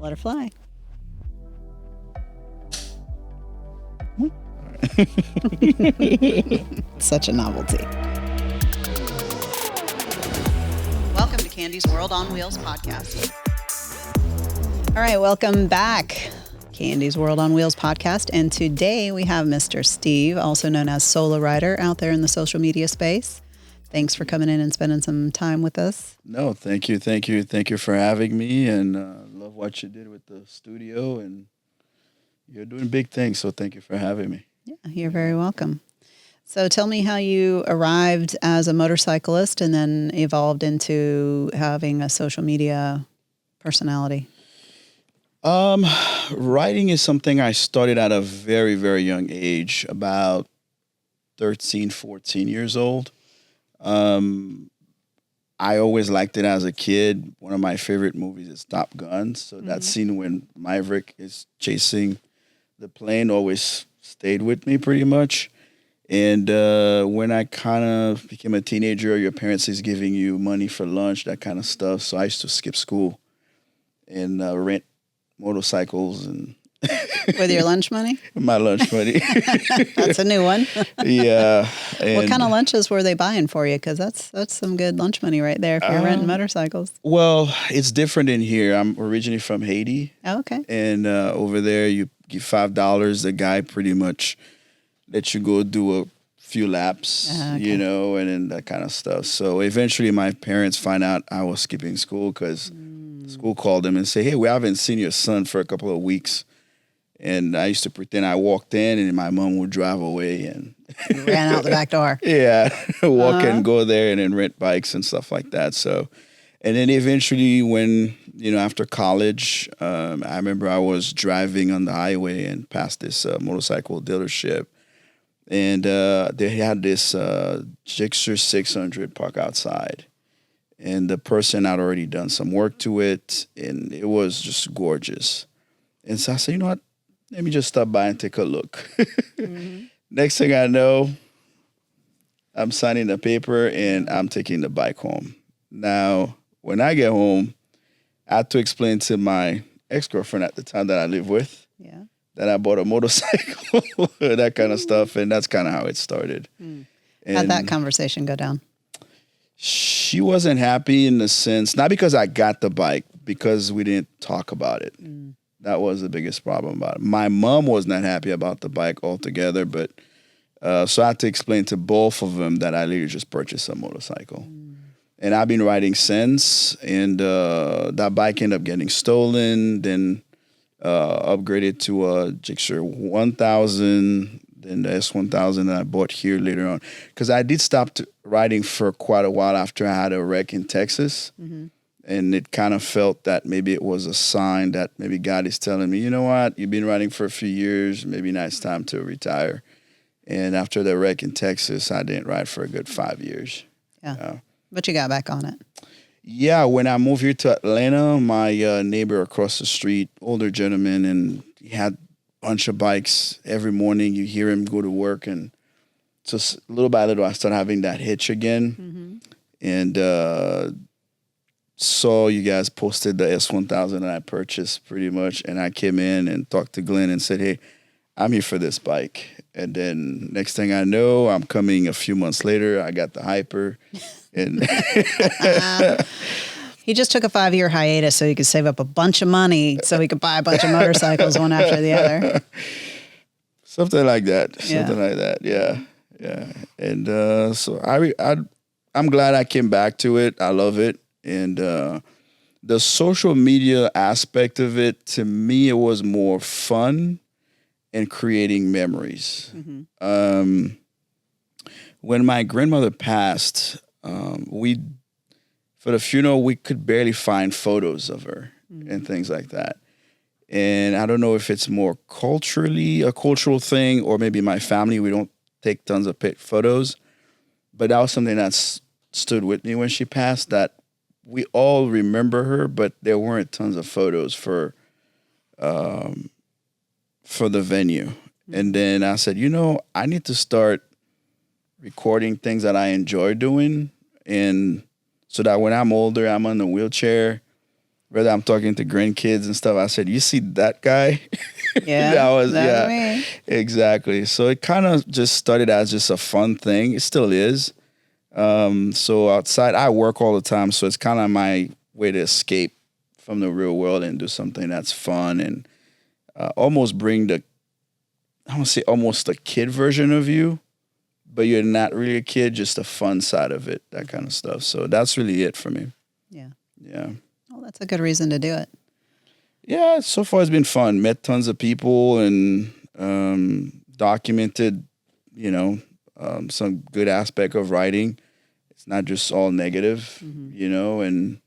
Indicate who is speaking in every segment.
Speaker 1: Let her fly. Such a novelty. Welcome to Candy's World on Wheels podcast. All right, welcome back. Candy's World on Wheels podcast. And today we have Mr. Steve, also known as SoloRider, out there in the social media space. Thanks for coming in and spending some time with us.
Speaker 2: No, thank you. Thank you for having me, and love what you did with the studio, and you're doing big things, so thank you for having me.
Speaker 1: Yeah, you're very welcome. So tell me how you arrived as a motorcyclist and then evolved into having a social media personality.
Speaker 2: Writing is something I started at a very, very young age, about 13, 14 years old. I always liked it as a kid. One of my favorite movies is Top Gun. So that scene when Maverick is chasing the plane always stayed with me pretty much. And when I kind of became a teenager, your parents is giving you money for lunch, that kind of stuff. So I used to skip school and rent motorcycles and
Speaker 1: With your lunch money?
Speaker 2: my lunch money.
Speaker 1: That's a new one.
Speaker 2: Yeah.
Speaker 1: What kind of lunches were they buying for you? Because that's some good lunch money right there if you're renting motorcycles.
Speaker 2: Well, it's different in here. I'm originally from Haiti.
Speaker 1: Oh, okay.
Speaker 2: And over there, you give $5. The guy pretty much lets you go do a few laps,
Speaker 1: Okay.
Speaker 2: and then that kind of stuff. So eventually my parents find out I was skipping school because school called them and say, hey, we haven't seen your son for a couple of weeks. And I used to pretend I walked in and my mom would drive away and
Speaker 1: You ran out the back door.
Speaker 2: yeah, walk and go there and then rent bikes and stuff like that. So, and then eventually when, after college, I remember I was driving on the highway and passed this motorcycle dealership. And they had this Gixxer 600 parked outside. And the person had already done some work to it. And it was just gorgeous. And so I said, you know what? Let me just stop by and take a look. Next thing I know, I'm signing the paper and I'm taking the bike home. Now, when I get home, I had to explain to my ex-girlfriend at the time that I lived with that I bought a motorcycle, that kind of stuff. And that's kind of how it started.
Speaker 1: How'd that conversation go down?
Speaker 2: She wasn't happy in the sense, not because I got the bike, because we didn't talk about it. That was the biggest problem about it. My mom was not happy about the bike altogether, but so I had to explain to both of them that I literally just purchased a motorcycle. And I've been riding since, and that bike ended up getting stolen, then upgraded to a Gixxer 1000, then the S1000 that I bought here later on. Because I did stop riding for quite a while after I had a wreck in Texas. And it kind of felt that maybe it was a sign that maybe God is telling me, you know what, you've been riding for a few years, maybe now it's time to retire. And after the wreck in Texas, I didn't ride for a good 5 years.
Speaker 1: Yeah. But you got back on it.
Speaker 2: Yeah, when I moved here to Atlanta, my neighbor across the street, older gentleman, and he had a bunch of bikes. Every morning you hear him go to work. And just little by little, I started having that hitch again. And saw you guys posted the S1000 that I purchased pretty much. And I came in and talked to Glenn and said, hey, I'm here for this bike. And then next thing I know, I'm coming a few months later. I got the Hyper. And
Speaker 1: He just took a 5-year hiatus so he could save up a bunch of money so he could buy a bunch of motorcycles one after the other.
Speaker 2: Something like that.
Speaker 1: Yeah.
Speaker 2: Something like that. Yeah. Yeah. And so I'm glad I came back to it. I love it. And the social media aspect of it, to me, it was more fun and creating memories. When my grandmother passed, for the funeral, we could barely find photos of her and things like that. And I don't know if it's more culturally a cultural thing, or maybe my family, we don't take tons of photos. But that was something that stood with me when she passed, that we all remember her, but there weren't tons of photos for the venue. And then I said, I need to start recording things that I enjoy doing, and so that when I'm older, I'm on the wheelchair, whether I'm talking to grandkids and stuff, I said, "You see that guy?"
Speaker 1: Yeah,
Speaker 2: that was
Speaker 1: me.
Speaker 2: exactly. So it kind of just started as just a fun thing. It still is. So outside, I work all the time, so it's kind of my way to escape from the real world and do something that's fun and almost bring I want to say almost a kid version of you, but you're not really a kid, just the fun side of it, that kind of stuff. So that's really it for me.
Speaker 1: Yeah.
Speaker 2: Yeah.
Speaker 1: Well, that's a good reason to do it.
Speaker 2: Yeah, so far it's been fun. Met tons of people and documented, some good aspect of writing. It's not just all negative, and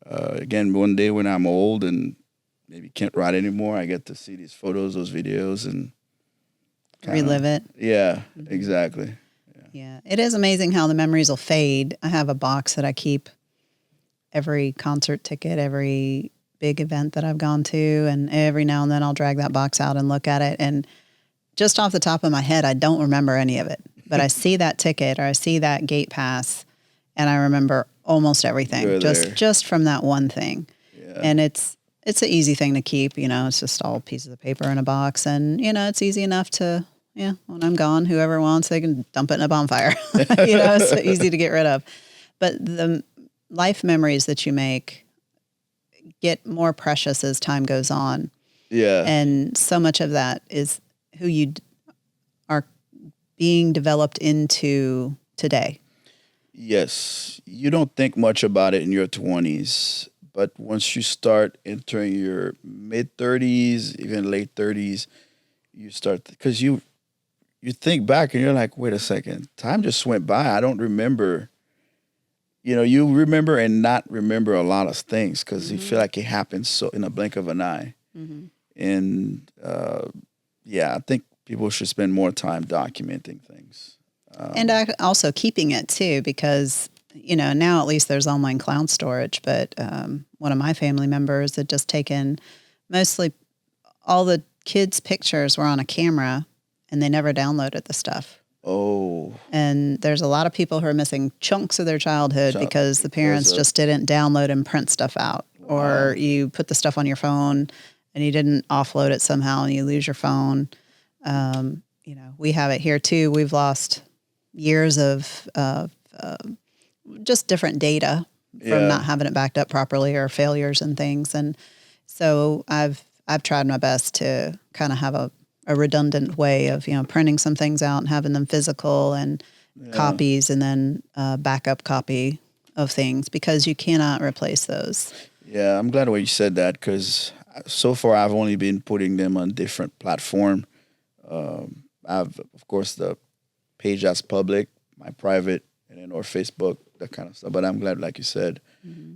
Speaker 2: again, one day when I'm old and maybe can't write anymore, I get to see these photos, those videos, and
Speaker 1: Relive it.
Speaker 2: Yeah, exactly.
Speaker 1: Yeah. It is amazing how the memories will fade. I have a box that I keep every concert ticket, every big event that I've gone to, and every now and then I'll drag that box out and look at it. And just off the top of my head, I don't remember any of it, but I see that ticket or I see that gate pass and I remember almost everything just from that one thing. Yeah. And it's an easy thing to keep, it's just all pieces of paper in a box and, it's easy enough to, when I'm gone, whoever wants, they can dump it in a bonfire, it's easy to get rid of. But the life memories that you make get more precious as time goes on. Yeah. And so much of that is who you are being developed into today.
Speaker 2: Yes. You don't think much about it in your 20s, but once you start entering your mid-30s, even late 30s, you start, because you think back and you're like, wait a second, time just went by. I don't remember. You remember and not remember a lot of things because you feel like it happens so in a blink of an eye. Mm-hmm. And I think people should spend more time documenting things.
Speaker 1: And also keeping it too, because, now at least there's online cloud storage, but one of my family members had just taken mostly all the kids' pictures were on a camera and they never downloaded the stuff. Oh. And there's a lot of people who are missing chunks of their childhood because the parents just didn't download and print stuff out. Wow. Or you put the stuff on your phone and you didn't offload it somehow and you lose your phone. We have it here too. We've lost years of just different data from not having it backed up properly or failures and things. And so I've tried my best to kind of have a redundant way of, printing some things out and having them physical and copies and then backup copy of things because you cannot replace those.
Speaker 2: Yeah, I'm glad you said that because so far I've only been putting them on different platform. I've, of course, the page that's public, my private, and then or Facebook, that kind of stuff. But I'm glad, like you said,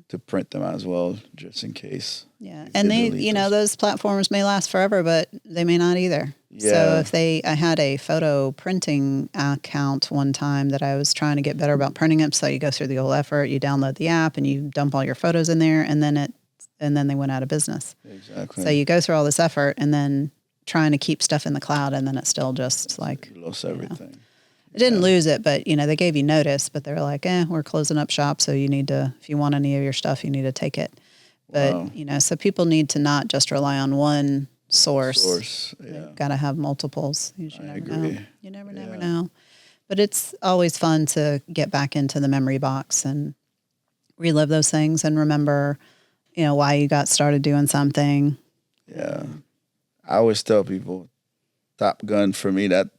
Speaker 2: to print them as well, just in case.
Speaker 1: Yeah, and they, those platforms may last forever, but they may not either. Yeah. So I had a photo printing account one time that I was trying to get better about printing them. So you go through the whole effort, you download the app, and you dump all your photos in there, and then they went out of business. Exactly. So you go through all this effort, and then trying to keep stuff in the cloud, and then it's still just like
Speaker 2: you lost everything.
Speaker 1: It didn't lose it, but they gave you notice, but they were like, we're closing up shop. So you need to, if you want any of your stuff, you need to take it. But, so people need to not just rely on one source. You've got to have multiples. You never know. You never know. But it's always fun to get back into the memory box and relive those things and remember, why you got started doing something.
Speaker 2: Yeah. I always tell people, Top Gun for me, that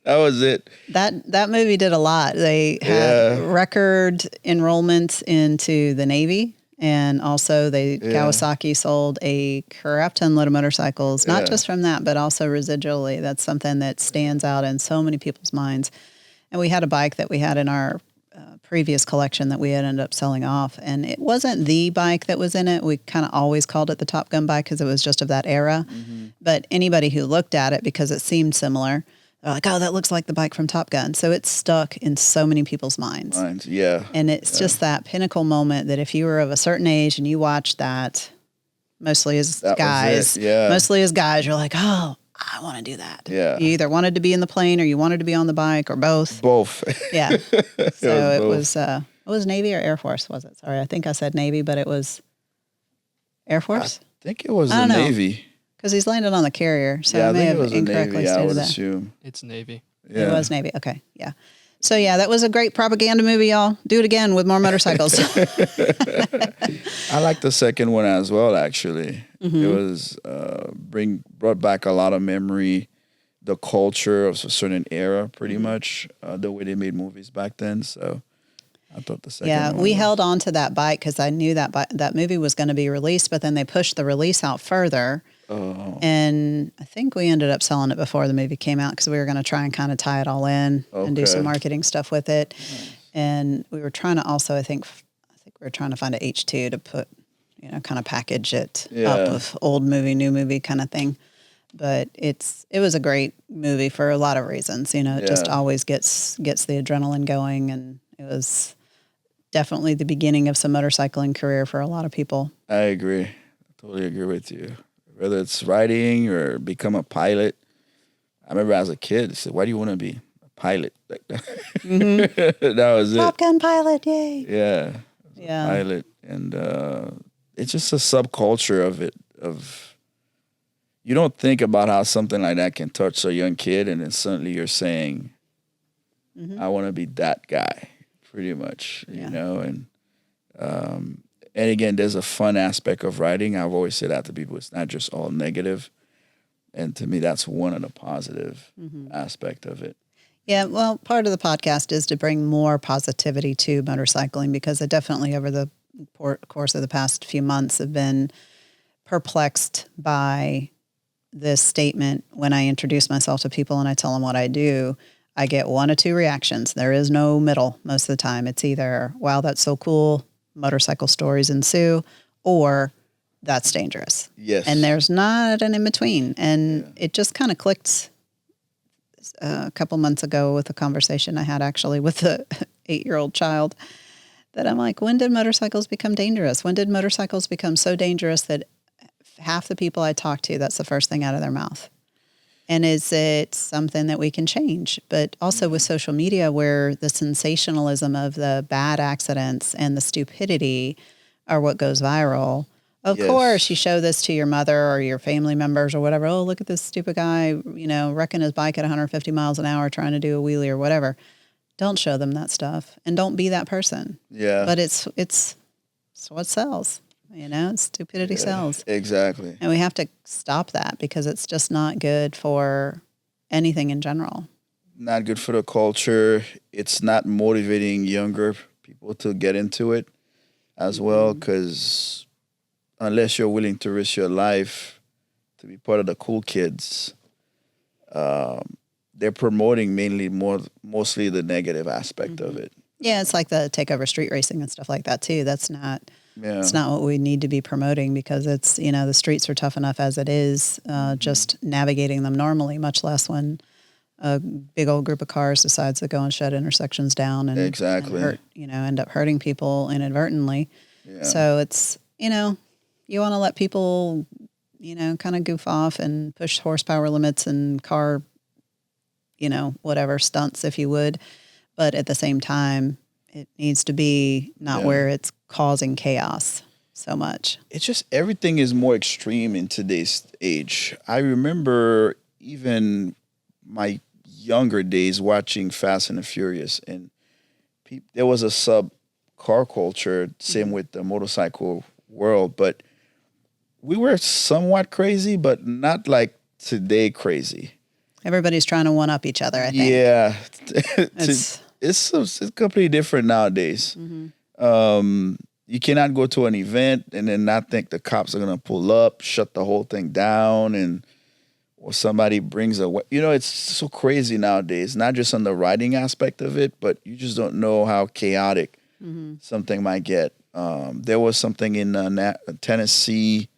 Speaker 2: was it.
Speaker 1: That movie did a lot. They had record enrollment into the Navy, and also Kawasaki sold a crap ton load of motorcycles, not just from that, but also residually. That's something that stands out in so many people's minds. And we had a bike that we had in our previous collection that we had ended up selling off, and it wasn't the bike that was in it. We kind of always called it the Top Gun bike because it was just of that era. Mm-hmm. But anybody who looked at it, because it seemed similar, they're like, oh, that looks like the bike from Top Gun. So it's stuck in so many people's minds.
Speaker 2: Yeah.
Speaker 1: And it's just that pinnacle moment that if you were of a certain age and you watched that, mostly as guys, you're like, oh, I want to do that. Yeah. You either wanted to be in the plane or you wanted to be on the bike or both.
Speaker 2: Both.
Speaker 1: Yeah. So it was Navy or Air Force, was it? Sorry, I think I said Navy, but it was Air Force?
Speaker 2: I think it was
Speaker 1: I
Speaker 2: the
Speaker 1: don't know.
Speaker 2: Navy.
Speaker 1: Because he's landed on the carrier, so
Speaker 2: Yeah,
Speaker 1: I
Speaker 2: I
Speaker 1: may
Speaker 2: think
Speaker 1: have
Speaker 2: it was the
Speaker 1: incorrectly
Speaker 2: Navy. I
Speaker 1: stated
Speaker 2: would
Speaker 1: that.
Speaker 2: assume.
Speaker 3: It's Navy.
Speaker 2: Yeah.
Speaker 1: It was Navy. Okay, yeah. So yeah, that was a great propaganda movie, y'all. Do it again with more motorcycles.
Speaker 2: I like the second one as well. Actually,
Speaker 1: Mm-hmm.
Speaker 2: it was brought back a lot of memory, the culture of a certain era, pretty
Speaker 1: Mm-hmm.
Speaker 2: much the way they made movies back then. So I thought the second.
Speaker 1: Yeah,
Speaker 2: one
Speaker 1: we
Speaker 2: was,
Speaker 1: held on to that bike because I knew that movie was going to be released, but then they pushed the release out further.
Speaker 2: Oh,
Speaker 1: And I think we ended up selling it before the movie came out because we were going to try and kind of tie it all in and do some
Speaker 2: Okay.
Speaker 1: marketing stuff with it. And we were trying to also, I think we were trying to find an H2 to put, kind of package it up with old movie, new movie kind of thing. But it was a great movie for a lot of reasons. It just
Speaker 2: Yeah.
Speaker 1: always gets the adrenaline going, and it was definitely the beginning of some motorcycling career for a lot of people.
Speaker 2: I agree. I totally agree with you. Whether it's riding or become a pilot. I remember as a kid, I said, "Why do you want to be a pilot?" Like that.
Speaker 1: Mm-hmm.
Speaker 2: That was it.
Speaker 1: Top Gun pilot, yay!
Speaker 2: Yeah.
Speaker 1: Yeah.
Speaker 2: Pilot. And it's just a subculture of it. You don't think about how something like that can touch a young kid, and then suddenly you're saying,
Speaker 1: Mm-hmm.
Speaker 2: I want to be that guy, pretty much,
Speaker 1: Yeah.
Speaker 2: And again, there's a fun aspect of riding. I've always said that to people. It's not just all negative. And to me, that's one of the positive aspect of it.
Speaker 1: Yeah, well, part of the podcast is to bring more positivity to motorcycling because I definitely, over the course of the past few months, have been perplexed by this statement. When I introduce myself to people and I tell them what I do, I get one of two reactions. There is no middle most of the time. It's either, wow, that's so cool, motorcycle stories ensue, or that's dangerous.
Speaker 2: Yes.
Speaker 1: And there's not an in between. And it just kind of clicked a couple months ago with a conversation I had actually with a 8-year-old child that I'm like, when did motorcycles become dangerous? When did motorcycles become so dangerous that half the people I talk to, that's the first thing out of their mouth? And is it something that we can change? But also with social media, where the sensationalism of the bad accidents and the stupidity are what goes viral. Of course, you show this to your mother or your family members or whatever. Oh, look at this stupid guy, wrecking his bike at 150 miles an hour trying to do a wheelie or whatever. Don't show them that stuff, and don't be that person.
Speaker 2: Yeah.
Speaker 1: But it's what sells. Stupidity sells.
Speaker 2: Exactly.
Speaker 1: And we have to stop that because it's just not good for anything in general.
Speaker 2: Not good for the culture. It's not motivating younger people to get into it as well, because unless you're willing to risk your life to be part of the cool kids, they're promoting mostly the negative aspect of it.
Speaker 1: Yeah, it's like the takeover street racing and stuff like that too. That's not
Speaker 2: Yeah.
Speaker 1: it's not what we need to be promoting because it's, the streets are tough enough as it is, just navigating them normally, much less when a big old group of cars decides to go and shut intersections down and,
Speaker 2: Exactly.
Speaker 1: and hurt, end up hurting people inadvertently.
Speaker 2: Yeah.
Speaker 1: So it's, you want to let people, kind of goof off and push horsepower limits and car, whatever stunts, if you would. But at the same time, it needs to be not where it's causing chaos so much.
Speaker 2: It's just everything is more extreme in today's age. I remember even my younger days watching Fast and the Furious, and there was a sub car culture, same with the motorcycle world, but we were somewhat crazy, but not like today crazy.
Speaker 1: Everybody's trying to one up each other, I think.
Speaker 2: Yeah.
Speaker 1: It's
Speaker 2: It's completely different nowadays. You cannot go to an event and then not think the cops are going to pull up, shut the whole thing down, or somebody brings it's so crazy nowadays, not just on the riding aspect of it, but you just don't know how chaotic something might get. There was something in Tennessee,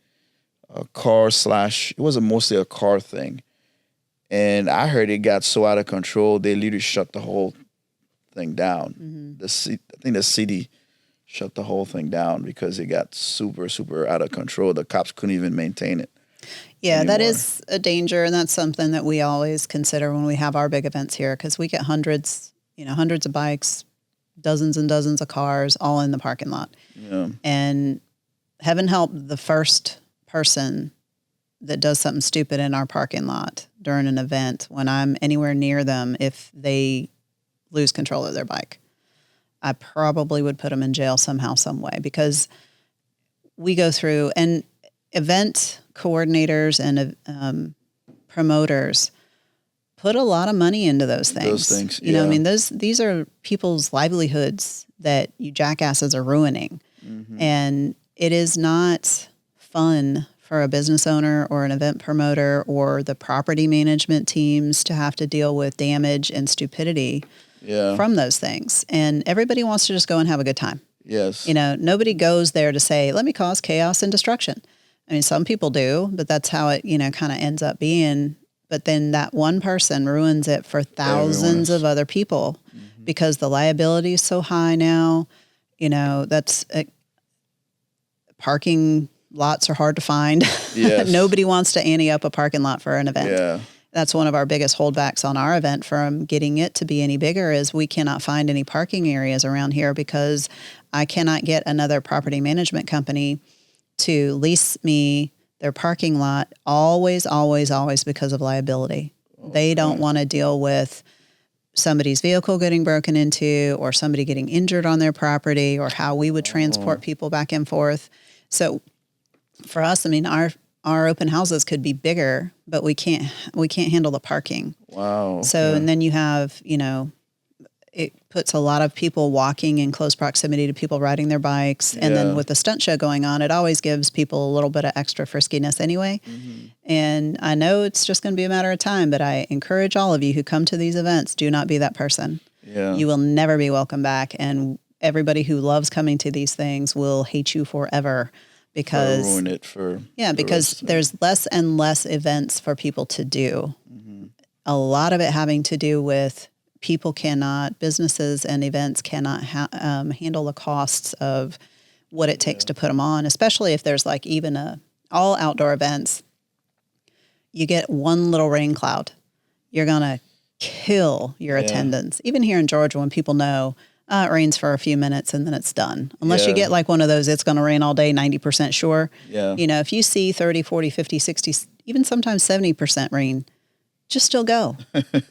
Speaker 2: it was mostly a car thing. And I heard it got so out of control, they literally shut the whole thing down. I think the city shut the whole thing down because it got super, super out of control. The cops couldn't even maintain it.
Speaker 1: Yeah,
Speaker 2: anymore.
Speaker 1: that is a danger, and that's something that we always consider when we have our big events here, because we get hundreds of bikes, dozens and dozens of cars all in the parking lot.
Speaker 2: Yeah.
Speaker 1: And heaven help the first person that does something stupid in our parking lot during an event when I'm anywhere near them. If they lose control of their bike, I probably would put them in jail somehow, some way, because we go through, and event coordinators and promoters put a lot of money into those things. You know, I mean, these are people's livelihoods that you jackasses are ruining. Mm-hmm. And it is not fun for a business owner or an event promoter or the property management teams to have to deal with damage and stupidity from those things. And everybody wants to just go and have a good time.
Speaker 2: Yes.
Speaker 1: You know, nobody goes there to say, let me cause chaos and destruction. I mean, some people do, but that's how it, you know, kind of ends up being. But then that one person ruins it for thousands of other people because the liability is so high now. You know, that's parking lots are hard to find. Yes. Nobody wants to ante up a parking lot for an event. Yeah. That's one of our biggest holdbacks on our event from getting it to be any bigger is we cannot find any parking areas around here because I cannot get another property management company to lease me their parking lot always because of liability. Okay. They don't want to deal with somebody's vehicle getting broken into or somebody getting injured on their property or how we would transport people back and forth. So for us, I mean, our open houses could be bigger, but we can't handle the parking. Wow. So, and then you have, you know, it puts a lot of people walking in close proximity to people riding their bikes. And then with the stunt show going on, it always gives people a little bit of extra friskiness anyway. Mm-hmm. And I know it's just going to be a matter of time, but I encourage all of you who come to these events, do not be that person. Yeah. You will never be welcome back. And everybody who loves coming to these things will hate you forever. Because
Speaker 2: ruin it for
Speaker 1: because there's less and less events for people to do. Mm-hmm. A lot of it having to do with businesses and events cannot handle the costs of what it takes to put them on, especially if there's like even all outdoor events. You get one little rain cloud, you're going to kill your attendance. Even here in Georgia, when people know, it rains for a few minutes and then it's done. Unless you get like one of those, it's going to rain all day, 90% sure. Yeah. You know, if you see 30, 40, 50, 60, even sometimes 70% rain, just still go.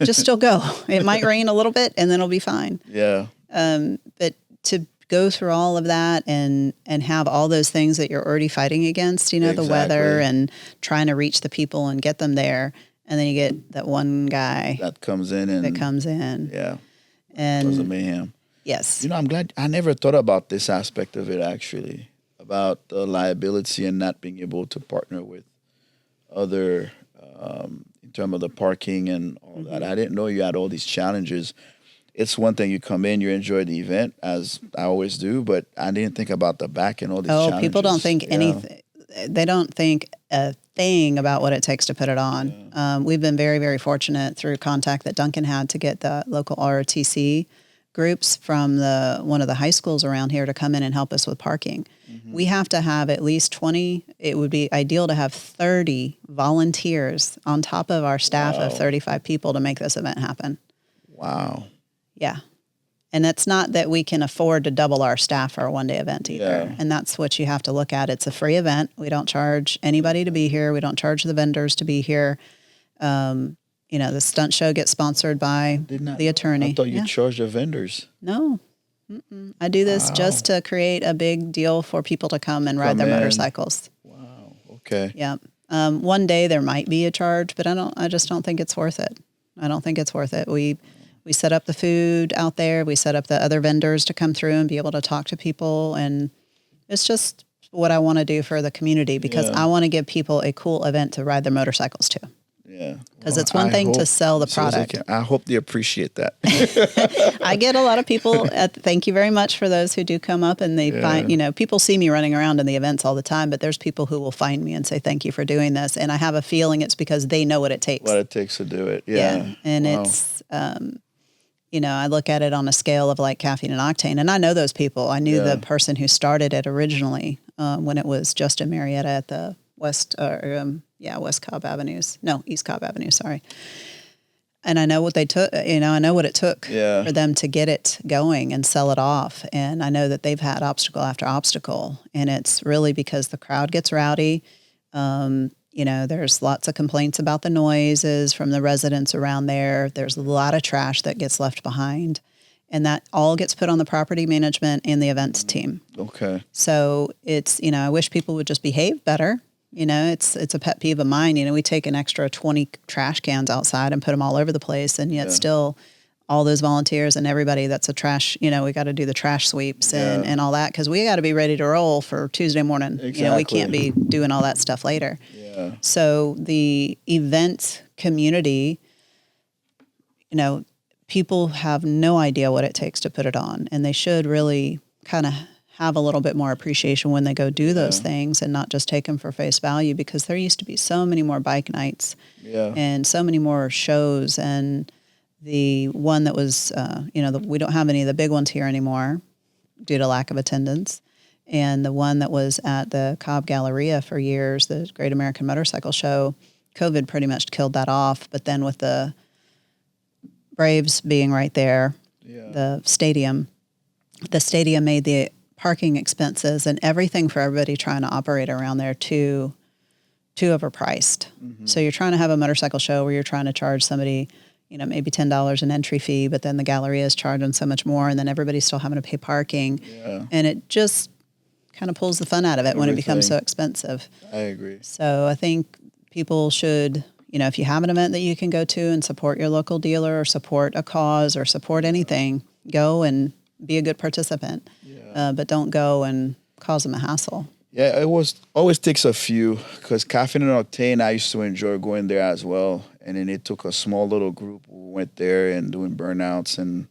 Speaker 1: Just still go. It might rain a little bit and then it'll be fine. Yeah. But to go through all of that and have all those things that you're already fighting against, you know, the weather and trying to reach the people and get them there. And then you get that one guy
Speaker 2: that comes in.
Speaker 1: Yeah. And
Speaker 2: cause of mayhem.
Speaker 1: Yes.
Speaker 2: You know, I'm glad I never thought about this aspect of it, actually, about the liability and not being able to partner with other in terms of the parking and all that. I didn't know you had all these challenges. It's one thing you come in, you enjoy the event, as I always do, but I didn't think about the back and all these challenges.
Speaker 1: People don't think anything. They don't think a thing about what it takes to put it on. Yeah. We've been very, very fortunate through contact that Duncan had to get the local ROTC groups from one of the high schools around here to come in and help us with parking. Mm-hmm. We have to have at least 20. It would be ideal to have 30 volunteers on top of our staff of 35 people to make this event happen. Wow. Yeah. And it's not that we can afford to double our staff for a one-day event either. Yeah. And that's what you have to look at. It's a free event. We don't charge anybody to be here. We don't charge the vendors to be here. You know, the stunt show gets sponsored by the attorney.
Speaker 2: I thought you charged the vendors.
Speaker 1: No. Mm-mm. I do this just to create a big deal for people to come and ride their motorcycles.
Speaker 2: Wow. Okay.
Speaker 1: Yeah. One day there might be a charge, but I just don't think it's worth it. I don't think it's worth it. We set up the food out there. We set up the other vendors to come through and be able to talk to people. And it's just what I want to do for the community because I want to give people a cool event to ride their motorcycles to.
Speaker 2: Yeah.
Speaker 1: Because it's one thing to sell the product.
Speaker 2: I hope they appreciate that.
Speaker 1: I get a lot of people, thank you very much for those who do come up and they find, you know, people see me running around in the events all the time, but there's people who will find me and say, thank you for doing this. And I have a feeling it's because they know what it takes.
Speaker 2: What it takes to do it. Yeah.
Speaker 1: And it's, you know, I look at it on a scale of like Caffeine and Octane, and I know those people. I knew the person who started it originally when it was just in Marietta at the West Cobb Avenues. No, East Cobb Avenue, sorry. And I know what they took, I know what it took
Speaker 2: Yeah.
Speaker 1: for them to get it going and sell it off. And I know that they've had obstacle after obstacle, and it's really because the crowd gets rowdy. There's lots of complaints about the noises from the residents around there. There's a lot of trash that gets left behind, and that all gets put on the property management and the events team.
Speaker 2: Okay.
Speaker 1: So it's, I wish people would just behave better. It's a pet peeve of mine. We take an extra 20 trash cans outside and put them all over the place. And yet still all those volunteers and everybody that's a trash, we got to do the trash sweeps and all that. Cause we got to be ready to roll for Tuesday morning.
Speaker 2: Exactly.
Speaker 1: We can't be doing all that stuff later.
Speaker 2: Yeah.
Speaker 1: So the event community, people have no idea what it takes to put it on, and they should really kind of have a little bit more appreciation when they go do those things and not just take them for face value, because there used to be so many more bike nights and so many more shows. And the one that was, we don't have any of the big ones here anymore due to lack of attendance. And the one that was at the Cobb Galleria for years, the Great American Motorcycle Show, COVID pretty much killed that off. But then with the Braves being right there, the stadium made the parking expenses and everything for everybody trying to operate around there too overpriced. Mm-hmm. So you're trying to have a motorcycle show where you're trying to charge somebody, maybe $10 an entry fee, but then the Galleria is charging so much more, and then everybody's still having to pay parking. Yeah. And it just kind of pulls the fun out of it when it becomes so expensive.
Speaker 2: I agree.
Speaker 1: So I think people should, if you have an event that you can go to and support your local dealer or support a cause or support anything, go and be a good participant. But don't go and cause them a hassle.
Speaker 2: Yeah, it always takes a few, because Caffeine and Octane, I used to enjoy going there as well. And then it took a small little group who went there and doing burnouts. And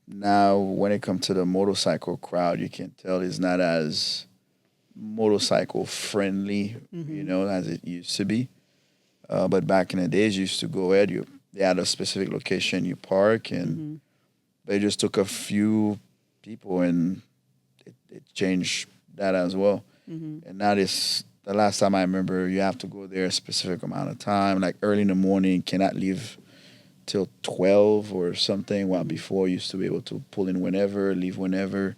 Speaker 2: now when it comes to the motorcycle crowd, you can tell it's not as motorcycle friendly, as it used to be. But back in the days, you used to go ahead, they had a specific location you park, and they just took a few people and it changed that as well. And that is the last time I remember, you have to go there a specific amount of time, like early in the morning, cannot leave till 12 or something, while before you used to be able to pull in whenever, leave whenever.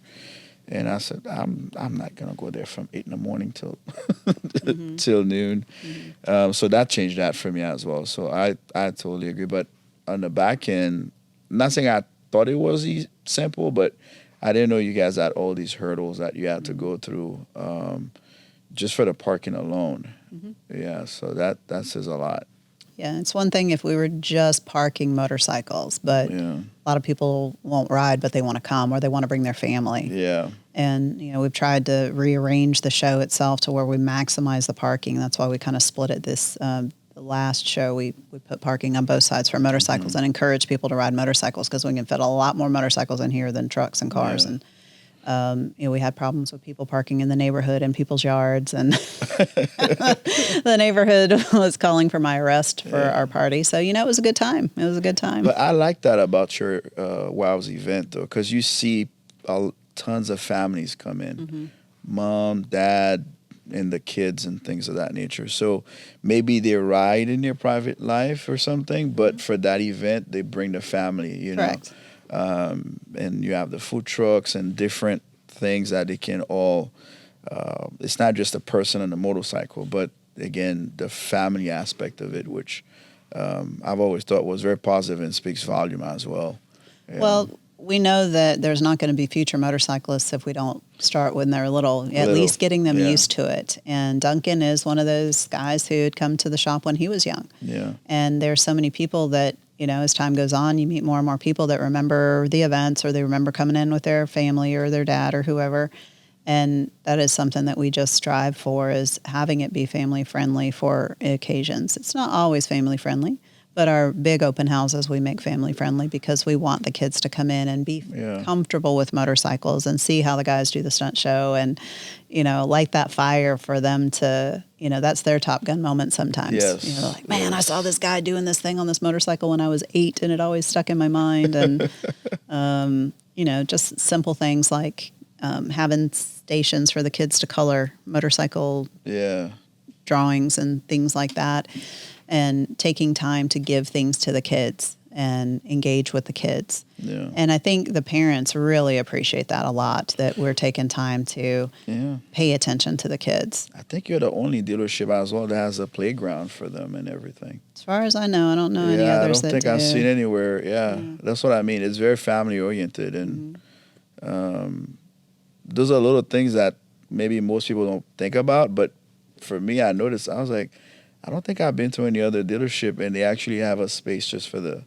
Speaker 2: And I said, I'm not gonna go there from 8 in the morning till till noon. So that changed that for me as well. So I totally agree. But on the back end, not saying I thought it was simple, but I didn't know you guys had all these hurdles that you had to go through just for the parking alone. Yeah, so that says a lot.
Speaker 1: Yeah, it's one thing if we were just parking motorcycles, but a lot of people won't ride, but they want to come or they want to bring their family. Yeah. And, we've tried to rearrange the show itself to where we maximize the parking. That's why we kind of split it the last show, we put parking on both sides for motorcycles and encourage people to ride motorcycles, because we can fit a lot more motorcycles in here than trucks and cars. And, we had problems with people parking in the neighborhood and people's yards, and the neighborhood was calling for my arrest for our party. So, it was a good time. It was a good time.
Speaker 2: But I like that about your WOW's event, though, because you see tons of families come in, mom, dad, and the kids and things of that nature. So maybe they ride in their private life or something, but for that event, they bring the family,
Speaker 1: Correct.
Speaker 2: And you have the food trucks and different things that they can all, it's not just a person on a motorcycle, but again, the family aspect of it, which I've always thought was very positive and speaks volume as well. Yeah.
Speaker 1: Well, we know that there's not going to be future motorcyclists if we don't start when they're little, at least getting them used to it. And Duncan is one of those guys who had come to the shop when he was young. Yeah. And there's so many people that, as time goes on, you meet more and more people that remember the events, or they remember coming in with their family or their dad or whoever. And that is something that we just strive for, is having it be family friendly for occasions. It's not always family friendly, but our big open houses, we make family friendly because we want the kids to come in and be comfortable with motorcycles and see how the guys do the stunt show, and, light that fire for them to, that's their Top Gun moment sometimes. Yes. Like, man, I saw this guy doing this thing on this motorcycle when I was 8 and it always stuck in my mind. And, just simple things like having stations for the kids to color motorcycle drawings and things like that. and taking time to give things to the kids and engage with the kids.
Speaker 2: Yeah.
Speaker 1: And I think the parents really appreciate that a lot, that we're taking time to pay attention to the kids.
Speaker 2: I think you're the only dealership as well that has a playground for them and everything.
Speaker 1: As far as I know, I don't know any others that do.
Speaker 2: I don't think I've seen anywhere. Yeah, that's what I mean. It's very family oriented, and those are little things that maybe most people don't think about. But for me, I noticed, I was like, I don't think I've been to any other dealership and they actually have a space just for the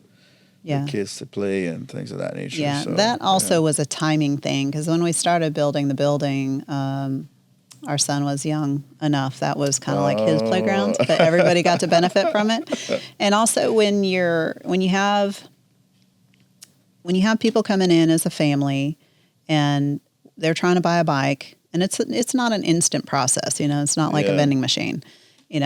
Speaker 2: kids to play and things of that nature.
Speaker 1: Yeah,
Speaker 2: so,
Speaker 1: that also was a timing thing, because when we started building the building, our son was young enough. That was kind of like his playground, but everybody got to benefit from it. And also when you have people coming in as a family and they're trying to buy a bike, and it's not an instant process, it's not like a vending machine,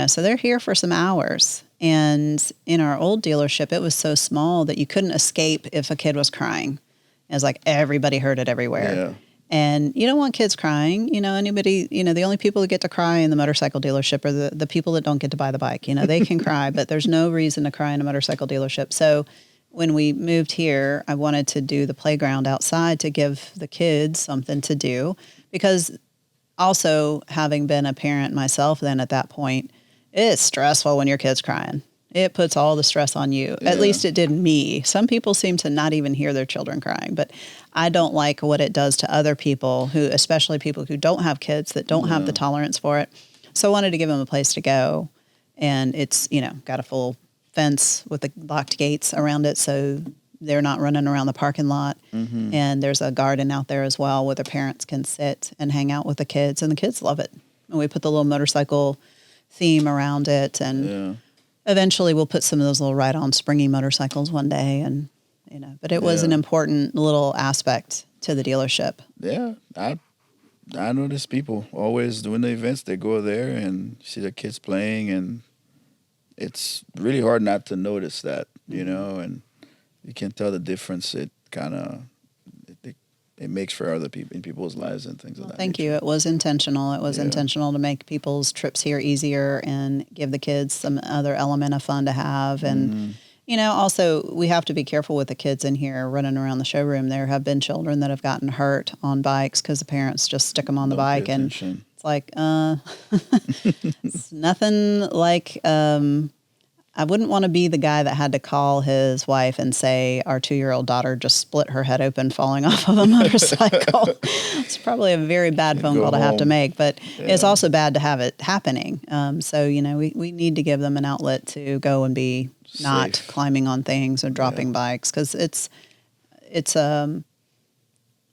Speaker 1: so they're here for some hours. And in our old dealership, it was so small that you couldn't escape if a kid was crying. It was like everybody heard it everywhere.
Speaker 2: Yeah.
Speaker 1: And you don't want kids crying. Anybody, the only people who get to cry in the motorcycle dealership are the people that don't get to buy the bike. They can cry, but there's no reason to cry in a motorcycle dealership. So when we moved here, I wanted to do the playground outside to give the kids something to do, because also having been a parent myself then at that point, it's stressful when your kid's crying. It puts all the stress on you. Yeah. At least it did me. Some people seem to not even hear their children crying, but I don't like what it does to other people, especially people who don't have kids, that don't have the tolerance for it. So I wanted to give them a place to go, and it's, got a full fence with the locked gates around it, so they're not running around the parking lot. Mm-hmm. And there's a garden out there as well where the parents can sit and hang out with the kids, and the kids love it. And we put the little motorcycle theme around it, and eventually we'll put some of those little ride-on springy motorcycles one day, and but it was an important little aspect to the dealership.
Speaker 2: Yeah, I notice people always doing the events. They go there and see the kids playing, and it's really hard not to notice that, and you can tell the difference. It kind of it makes for other people in people's lives and things like that.
Speaker 1: Thank you. It was intentional. It was intentional to make people's trips here easier and give the kids some other element of fun to have. And, also we have to be careful with the kids in here running around the showroom. There have been children that have gotten hurt on bikes because the parents just stick them on the bike. And it's like, it's nothing like, I wouldn't want to be the guy that had to call his wife and say, our 2-year-old daughter just split her head open falling off of a motorcycle. It's probably a very bad phone call to have to make, but it's also bad to have it happening. So, we need to give them an outlet to go and be safe, not climbing on things or dropping bikes, because it's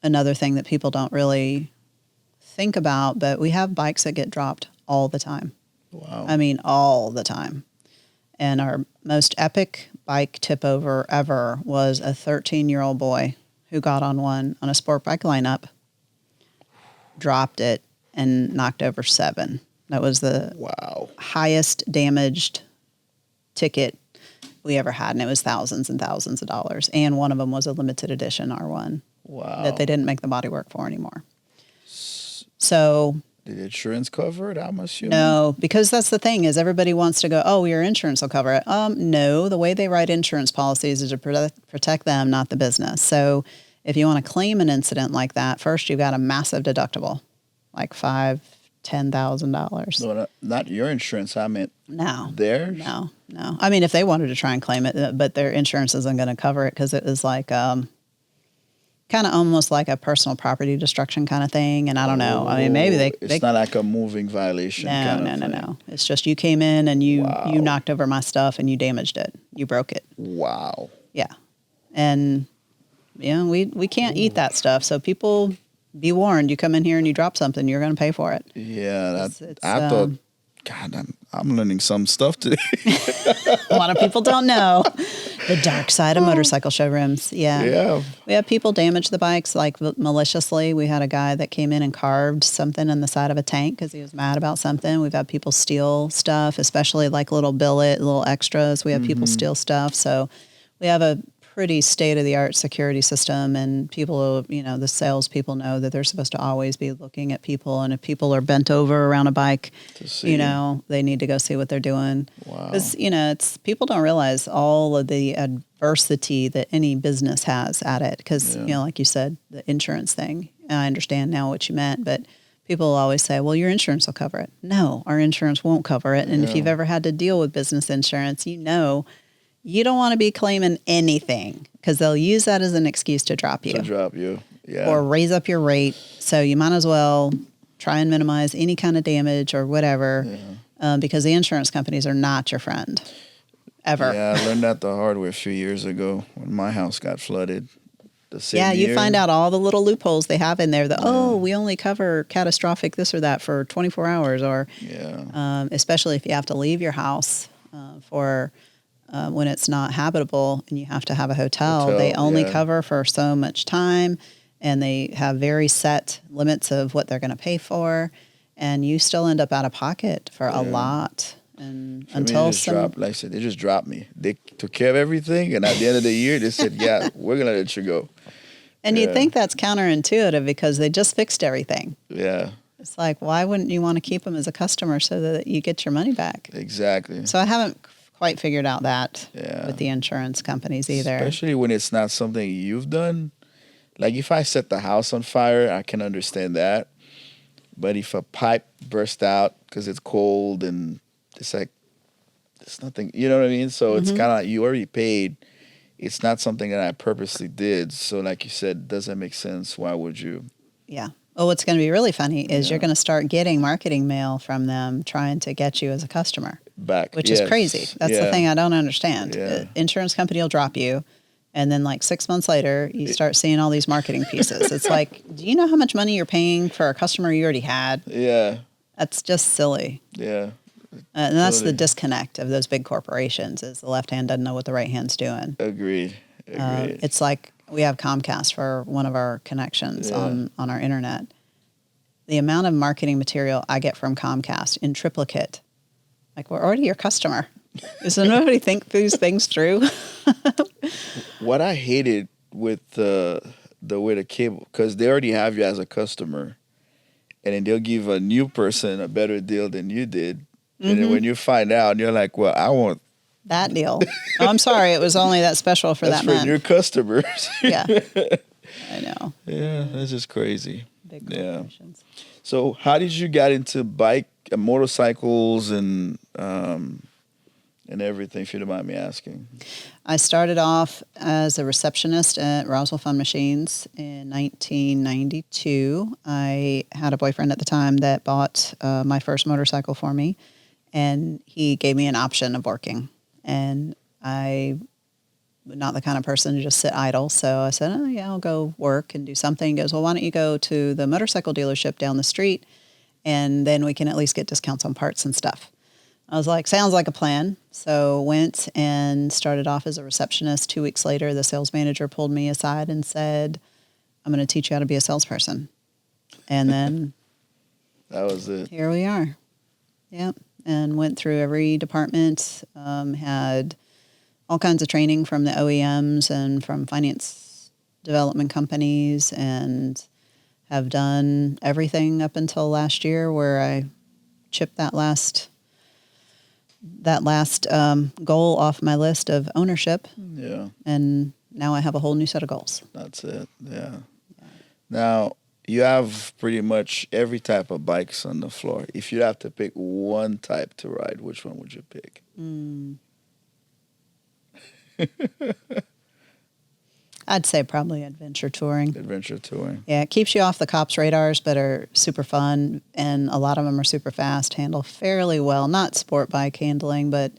Speaker 1: another thing that people don't really think about, but we have bikes that get dropped all the time.
Speaker 2: Wow.
Speaker 1: I mean, all the time. And our most epic bike tip over ever was a 13-year-old boy who got on a sport bike lineup, dropped it, and knocked over 7. That was the highest damaged ticket we ever had, and it was thousands and thousands of dollars. And one of them was a limited edition R1 that they didn't make the bodywork for anymore. So...
Speaker 2: Did insurance cover it? I'm assuming.
Speaker 1: No, because that's the thing, is everybody wants to go, oh, your insurance will cover it. No, the way they write insurance policies is to protect them, not the business. So if you want to claim an incident like that, first you've got a massive deductible, like $5,000, $10,000.
Speaker 2: No, not your insurance. I meant theirs?
Speaker 1: No. I mean, if they wanted to try and claim it, but their insurance isn't going to cover it, because it was like... kind of almost like a personal property destruction kind of thing. And I don't know. I mean, maybe
Speaker 2: it's not like a moving violation
Speaker 1: No. It's just you came in and you knocked over my stuff and you damaged it. You broke it.
Speaker 2: Wow.
Speaker 1: Yeah. And, we can't eat that stuff. So people, be warned. You come in here and you drop something, you're going to pay for it.
Speaker 2: Yeah. I thought, God, I'm learning some stuff today.
Speaker 1: A lot of people don't know the dark side of motorcycle showrooms. Yeah. We have people damage the bikes like maliciously. We had a guy that came in and carved something in the side of a tank because he was mad about something. We've had people steal stuff, especially like little billet, little extras. We have people steal stuff. So we have a pretty state-of-the-art security system, and people, the salespeople know that they're supposed to always be looking at people, and if people are bent over around a bike, they need to go see what they're doing.
Speaker 2: Wow.
Speaker 1: Because, people don't realize all of the adversity that any business has at it. Because, like you said, the insurance thing, I understand now what you meant, but people always say, well, your insurance will cover it. No, our insurance won't cover it. And if you've ever had to deal with business insurance, you don't want to be claiming anything because they'll use that as an excuse to drop you. Or raise up your rate. So you might as well try and minimize any kind of damage or whatever because the insurance companies are not your friend, ever.
Speaker 2: Yeah, I learned that the hard way a few years ago when my house got flooded. You
Speaker 1: find out all the little loopholes they have in there that, we only cover catastrophic this or that for 24 hours or especially if you have to leave your house for when it's not habitable and you have to have a hotel they only cover for so much time, and they have very set limits of what they're going to pay for, and you still end up out of pocket for a lot. And until
Speaker 2: like I said, they just dropped me. They took care of everything, and at the end of the year, they said, we're going to let you go.
Speaker 1: And you'd think that's counterintuitive because they just fixed everything.
Speaker 2: Yeah.
Speaker 1: It's like, why wouldn't you want to keep them as a customer so that you get your money back?
Speaker 2: Exactly.
Speaker 1: So I haven't quite figured out that with the insurance companies either.
Speaker 2: Especially when it's not something you've done. Like if I set the house on fire, I can understand that. But if a pipe burst out because it's cold and it's like, it's nothing, you know what I mean? So it's kind of like you already paid. It's not something that I purposely did. So like you said, it doesn't make sense. Why would you?
Speaker 1: Yeah. Well, what's going to be really funny is you're going to start getting marketing mail from them trying to get you as a customer.
Speaker 2: Back.
Speaker 1: Which is crazy. That's the thing I don't understand. The insurance company will drop you, and then like 6 months later, you start seeing all these marketing pieces. It's like, do you know how much money you're paying for a customer you already had? Yeah. That's just silly. Yeah. And that's the disconnect of those big corporations is the left hand doesn't know what the right hand's doing.
Speaker 2: Agreed.
Speaker 1: It's like we have Comcast for one of our connections on our internet. The amount of marketing material I get from Comcast in triplicate, like we're already your customer. Does nobody think these things through?
Speaker 2: What I hated with the way the cable, because they already have you as a customer, and then they'll give a new person a better deal than you did. And then when you find out, you're like, well, I want
Speaker 1: that deal. Oh, I'm sorry. It was only that special for that month.
Speaker 2: That's for your customers.
Speaker 1: Yeah. I know.
Speaker 2: Yeah, that's just crazy.
Speaker 1: Big corporations.
Speaker 2: So how did you get into motorcycles and everything, if you don't mind me asking?
Speaker 1: I started off as a receptionist at Roswell Fun Machines in 1992. I had a boyfriend at the time that bought my first motorcycle for me, and he gave me an option of working. And I'm not the kind of person to just sit idle, so I said, I'll go work and do something. He goes, well, why don't you go to the motorcycle dealership down the street, and then we can at least get discounts on parts and stuff. I was like, sounds like a plan. So went and started off as a receptionist. 2 weeks later, the sales manager pulled me aside and said, I'm going to teach you how to be a salesperson. And then
Speaker 2: that was it.
Speaker 1: Here we are. Yep. And went through every department, had all kinds of training from the OEMs and from finance development companies, and have done everything up until last year where I chipped that last goal off my list of ownership. Yeah. And now I have a whole new set of goals.
Speaker 2: That's it. Yeah. Now, you have pretty much every type of bikes on the floor. If you have to pick one type to ride, which one would you pick?
Speaker 1: I'd say probably adventure touring.
Speaker 2: Adventure touring.
Speaker 1: Yeah, it keeps you off the cops' radars, but are super fun, and a lot of them are super fast, handle fairly well. Not sport bike handling, but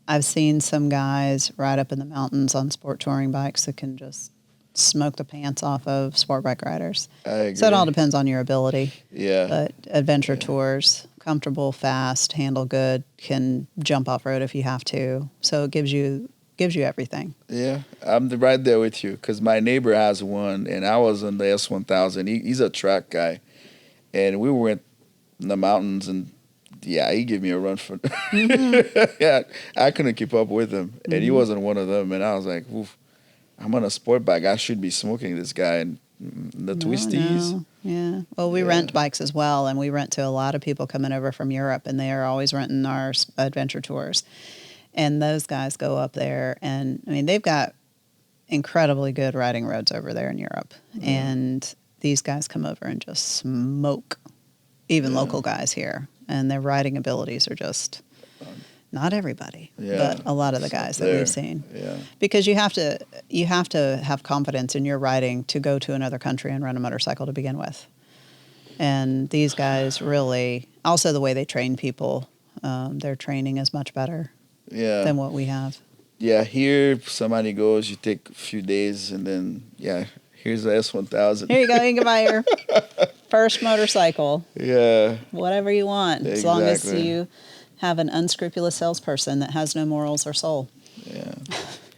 Speaker 1: I've seen some guys ride up in the mountains on sport touring bikes that can just smoke the pants off of sport bike riders.
Speaker 2: I agree.
Speaker 1: So it all depends on your ability.
Speaker 2: Yeah.
Speaker 1: But adventure tours, comfortable, fast, handle good, can jump off-road if you have to. So it gives you everything.
Speaker 2: Yeah, I'm right there with you because my neighbor has one, and I was on the S1000. He's a track guy, and we went in the mountains, and he gave me a run for. Yeah, I couldn't keep up with him, and he wasn't one of them, and I was like, oof. I'm on a sport bike. I should be smoking this guy and the twisties.
Speaker 1: No. Yeah. Well, we rent bikes as well, and we rent to a lot of people coming over from Europe, and they are always renting our adventure tours. And those guys go up there, and I mean, they've got incredibly good riding roads over there in Europe. And these guys come over and just smoke even local guys here. And their riding abilities are just not everybody, but a lot of the guys that we've seen.
Speaker 2: Yeah.
Speaker 1: Because you have to have confidence in your riding to go to another country and run a motorcycle to begin with. And these guys really, also the way they train people, their training is much better than what we have.
Speaker 2: Yeah, here somebody goes, you take a few days, and then here's the S1000.
Speaker 1: Here you go. You can buy your first motorcycle.
Speaker 2: Yeah.
Speaker 1: Whatever you want, as long as you have an unscrupulous salesperson that has no morals or soul.
Speaker 2: Yeah.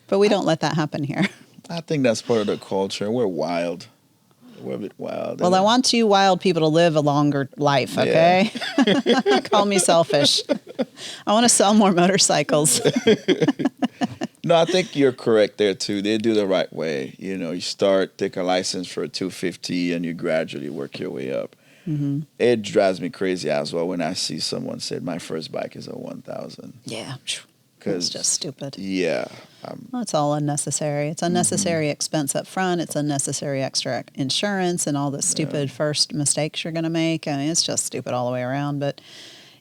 Speaker 1: But we don't let that happen here.
Speaker 2: I think that's part of the culture. We're wild. We're a bit wild.
Speaker 1: Well, I want you wild people to live a longer life, okay? Yeah. Call me selfish. I want to sell more motorcycles.
Speaker 2: No, I think you're correct there, too. They do the right way. You know, you start, take a license for a 250, and you gradually work your way up. Mm-hmm. It drives me crazy as well when I see someone say, my first bike is a 1000.
Speaker 1: Yeah. It's just stupid.
Speaker 2: Yeah.
Speaker 1: Well, it's all unnecessary. It's unnecessary expense up front. It's unnecessary extra insurance and all the stupid first mistakes you're going to make. I mean, it's just stupid all the way around. But,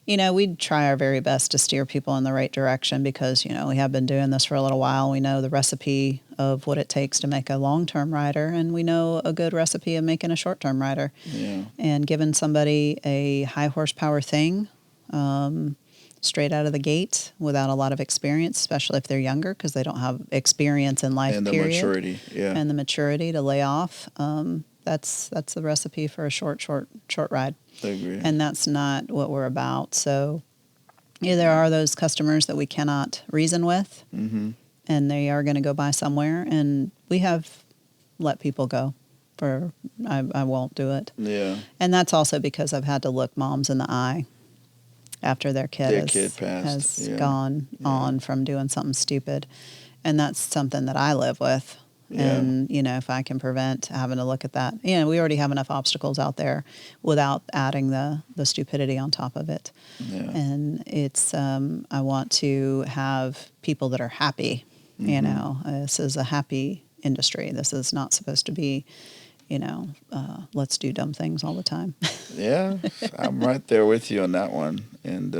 Speaker 1: you know, we try our very best to steer people in the right direction because, you know, we have been doing this for a little while. We know the recipe of what it takes to make a long-term rider, and we know a good recipe of making a short-term rider. Yeah. And giving somebody a high horsepower thing, straight out of the gate without a lot of experience, especially if they're younger because they don't have experience in life,
Speaker 2: and the
Speaker 1: period.
Speaker 2: Maturity,
Speaker 1: and the maturity to lay off. That's the recipe for a short ride.
Speaker 2: I agree.
Speaker 1: And that's not what we're about. So there are those customers that we cannot reason with, and they are going to go buy somewhere, and we have let people go. I won't do it.
Speaker 2: Yeah.
Speaker 1: And that's also because I've had to look moms in the eye after their kid has gone on from doing something stupid. And that's something that I live with. Yeah. And, you know, if I can prevent having to look at that, you know, we already have enough obstacles out there without adding the stupidity on top of it. Yeah. And it's, I want to have people that are happy, you know, this is a happy industry. This is not supposed to be, you know, let's do dumb things all the time.
Speaker 2: Yeah, I'm right there with you on that one. And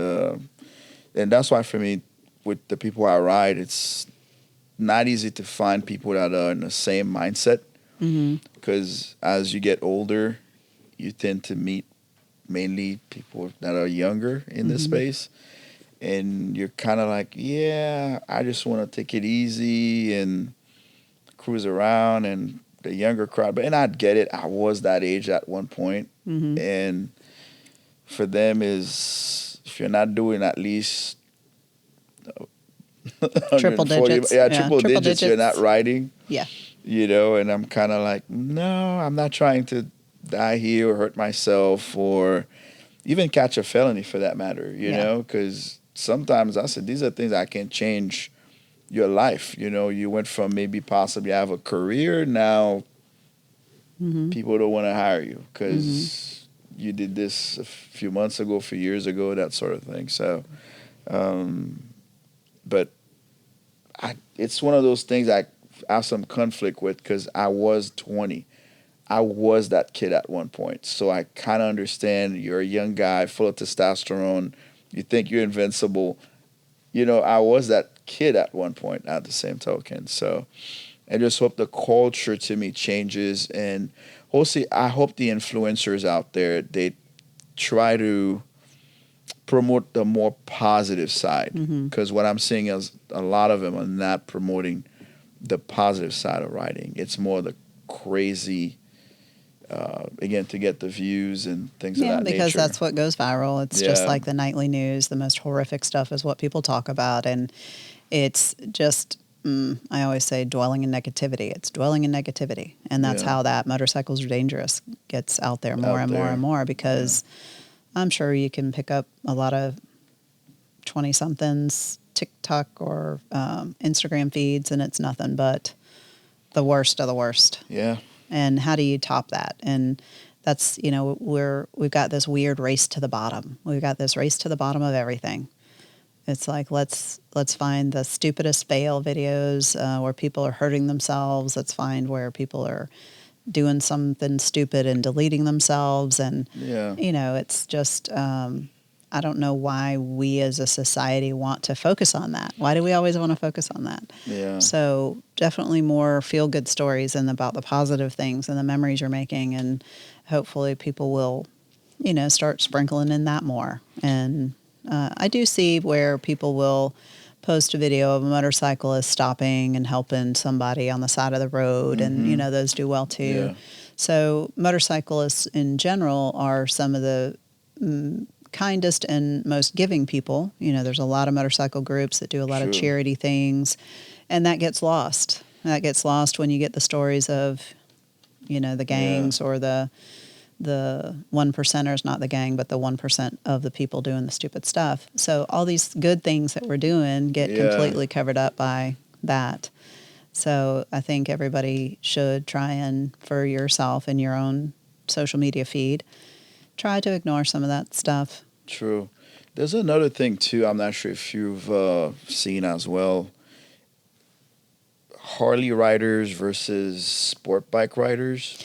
Speaker 2: that's why for me, with the people I ride, it's not easy to find people that are in the same mindset. Because as you get older, you tend to meet mainly people that are younger in this space. And you're kind of like, yeah, I just want to take it easy and cruise around and the younger crowd, and I'd get it. I was that age at one point. And for them is, if you're not doing at least
Speaker 1: triple digits,
Speaker 2: triple digits, you're not riding.
Speaker 1: Yeah,
Speaker 2: you know. And I'm kind of like, no, I'm not trying to die here or hurt myself or even catch a felony for that matter. You know, because sometimes I said these are things I can't change. Your life, you know, you went from maybe possibly have a career, now people don't want to hire you because you did this a few months ago, a few years ago, that sort of thing. So, but it's one of those things I have some conflict with because I was 20. I was that kid at one point. So I kind of understand you're a young guy full of testosterone. You think you're invincible. You know, I was that kid at one point at the same token. So I just hope the culture to me changes. And also, I hope the influencers out there, they try to promote the more positive side. Because what I'm seeing is a lot of them are not promoting the positive side of riding. It's more the crazy, again, to get the views and things of that nature.
Speaker 1: Yeah, because that's what goes viral. It's just like the nightly news. The most horrific stuff is what people talk about. And it's just, I always say, dwelling in negativity. It's dwelling in negativity. And that's how that motorcycles are dangerous gets out there more and more and more because I'm sure you can pick up a lot of 20-somethings TikTok or Instagram feeds, and it's nothing but the worst of the worst.
Speaker 2: Yeah.
Speaker 1: And how do you top that? And that's, we've got this weird race to the bottom. We've got this race to the bottom of everything. It's like, let's find the stupidest fail videos where people are hurting themselves. Let's find where people are doing something stupid and deleting themselves. And, it's just, I don't know why we as a society want to focus on that. Why do we always want to focus on that?
Speaker 2: Yeah.
Speaker 1: So definitely more feel-good stories and about the positive things and the memories you're making. And hopefully people will, start sprinkling in that more. And I do see where people will post a video of a motorcyclist stopping and helping somebody on the side of the road. And, those do well too.
Speaker 2: Yeah.
Speaker 1: So motorcyclists in general are some of the kindest and most giving people. There's a lot of motorcycle groups that do a lot of charity things, and that gets lost. That gets lost when you get the stories of, the gangs or the one percenters, not the gang, but the 1% of the people doing the stupid stuff. So all these good things that we're doing get completely covered up by that. So I think everybody should try and, for yourself in your own social media feed, try to ignore some of that stuff.
Speaker 2: True. There's another thing too. I'm not sure if you've seen as well. Harley riders versus sport bike riders.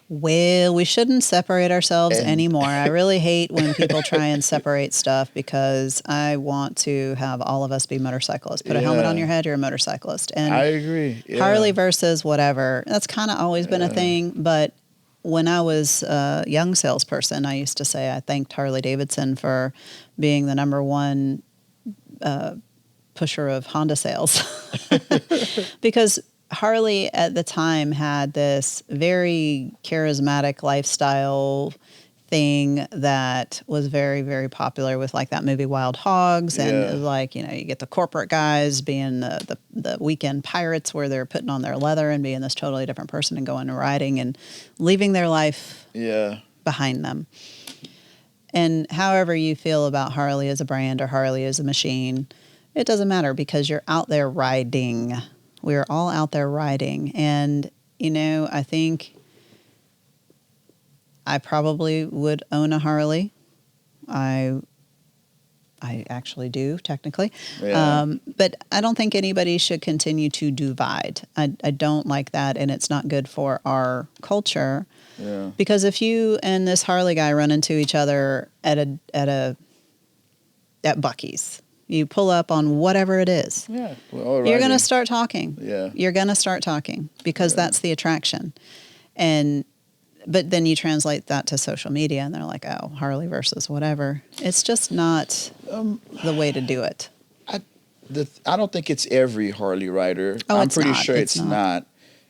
Speaker 1: Well, we shouldn't separate ourselves anymore. I really hate when people try and separate stuff because I want to have all of us be motorcyclists. Put a helmet on your head, you're a motorcyclist. And
Speaker 2: I agree. Yeah.
Speaker 1: Harley versus whatever. That's kind of always been a thing, but when I was a young salesperson, I used to say I thanked Harley Davidson for being the number one pusher of Honda sales. Because Harley at the time had this very charismatic lifestyle thing that was very, very popular with like that movie Wild Hogs. And like, you get the corporate guys being the weekend pirates where they're putting on their leather and being this totally different person and going and riding and leaving their life behind them. And however you feel about Harley as a brand or Harley as a machine, it doesn't matter because you're out there riding. We're all out there riding. And, I think I probably would own a Harley. I actually do, technically. Yeah. But I don't think anybody should continue to divide. I don't like that, and it's not good for our culture. Yeah. Because if you and this Harley guy run into each other at Buc-ee's, you pull up on whatever it is. Yeah. Well, you're going to start talking. Yeah. You're going to start talking because that's the attraction. But then you translate that to social media and they're like, oh, Harley versus whatever. It's just not the way to do it.
Speaker 2: I don't think it's every Harley rider.
Speaker 1: Oh,
Speaker 2: I'm pretty sure it's not.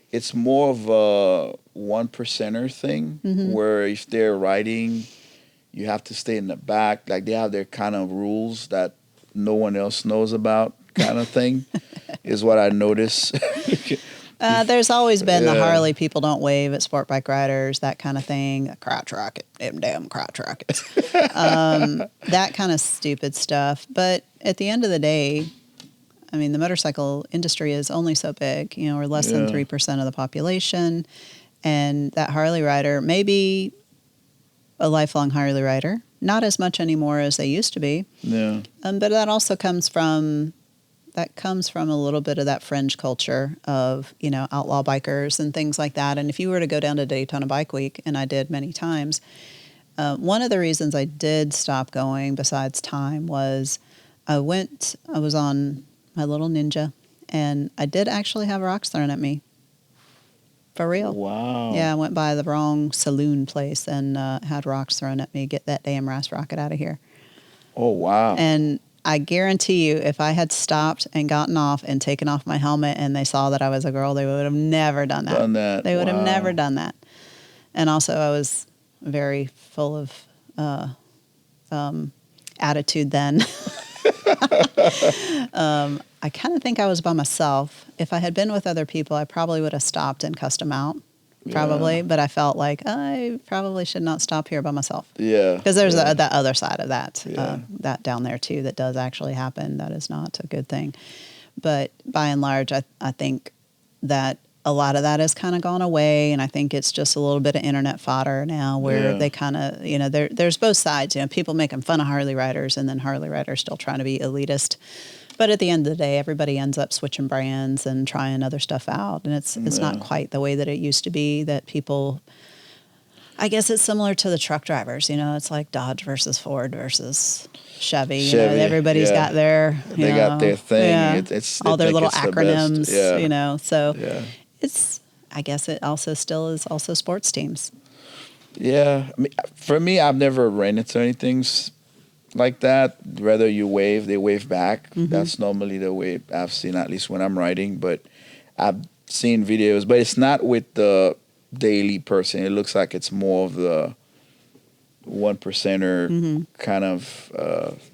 Speaker 2: It's more of a 1%er thing where if they're riding, you have to stay in the back. Like they have their kind of rules that no one else knows about kind of thing is what I notice.
Speaker 1: There's always been the Harley people don't wave at sport bike riders, that kind of thing. The crotch rocket, them damn crotch rockets. That kind of stupid stuff. But at the end of the day, I mean, the motorcycle industry is only so big. We're less than 3% of the population. And that Harley rider may be a lifelong Harley rider. Not as much anymore as they used to be. Yeah. But that also comes from a little bit of that fringe culture of, outlaw bikers and things like that. And if you were to go down to Daytona Bike Week, and I did many times, one of the reasons I did stop going besides time was I was on my little Ninja, and I did actually have rocks thrown at me. For real.
Speaker 2: Wow.
Speaker 1: Yeah, I went by the wrong saloon place and had rocks thrown at me. Get that damn Ras Rocket out of here.
Speaker 2: Oh, wow.
Speaker 1: And I guarantee you, if I had stopped and gotten off and taken off my helmet and they saw that I was a girl, they would have never done that. They would have never done that. And also, I was very full of attitude then. I kind of think I was by myself. If I had been with other people, I probably would have stopped and cussed them out. Probably. Yeah. But I felt like I probably should not stop here by myself. Yeah. Because there's that other side of that, that down there too, that does actually happen. That is not a good thing. But by and large, I think that a lot of that has kind of gone away, and I think it's just a little bit of internet fodder now, where
Speaker 2: Yeah.
Speaker 1: they kind of, there's both sides. People making fun of Harley riders, and then Harley riders still trying to be elitist. But at the end of the day, everybody ends up switching brands and trying other stuff out, and it's not quite the way that it used to be. That people, I guess it's similar to the truck drivers. It's like Dodge versus Ford versus Chevy. Everybody's got their
Speaker 2: they got their thing.
Speaker 1: Yeah,
Speaker 2: It's
Speaker 1: all
Speaker 2: they
Speaker 1: their
Speaker 2: think
Speaker 1: little
Speaker 2: it's the
Speaker 1: acronyms.
Speaker 2: best. Yeah.
Speaker 1: So
Speaker 2: Yeah.
Speaker 1: it's. I guess it also still is also sports teams.
Speaker 2: Yeah. I mean, for me, I've never ran into anything like that. Whether you wave, they wave back.
Speaker 1: Mm-hmm.
Speaker 2: That's normally the way I've seen, at least when I'm riding. But I've seen videos, but it's not with the daily person. It looks like it's more of the 1%er kind of,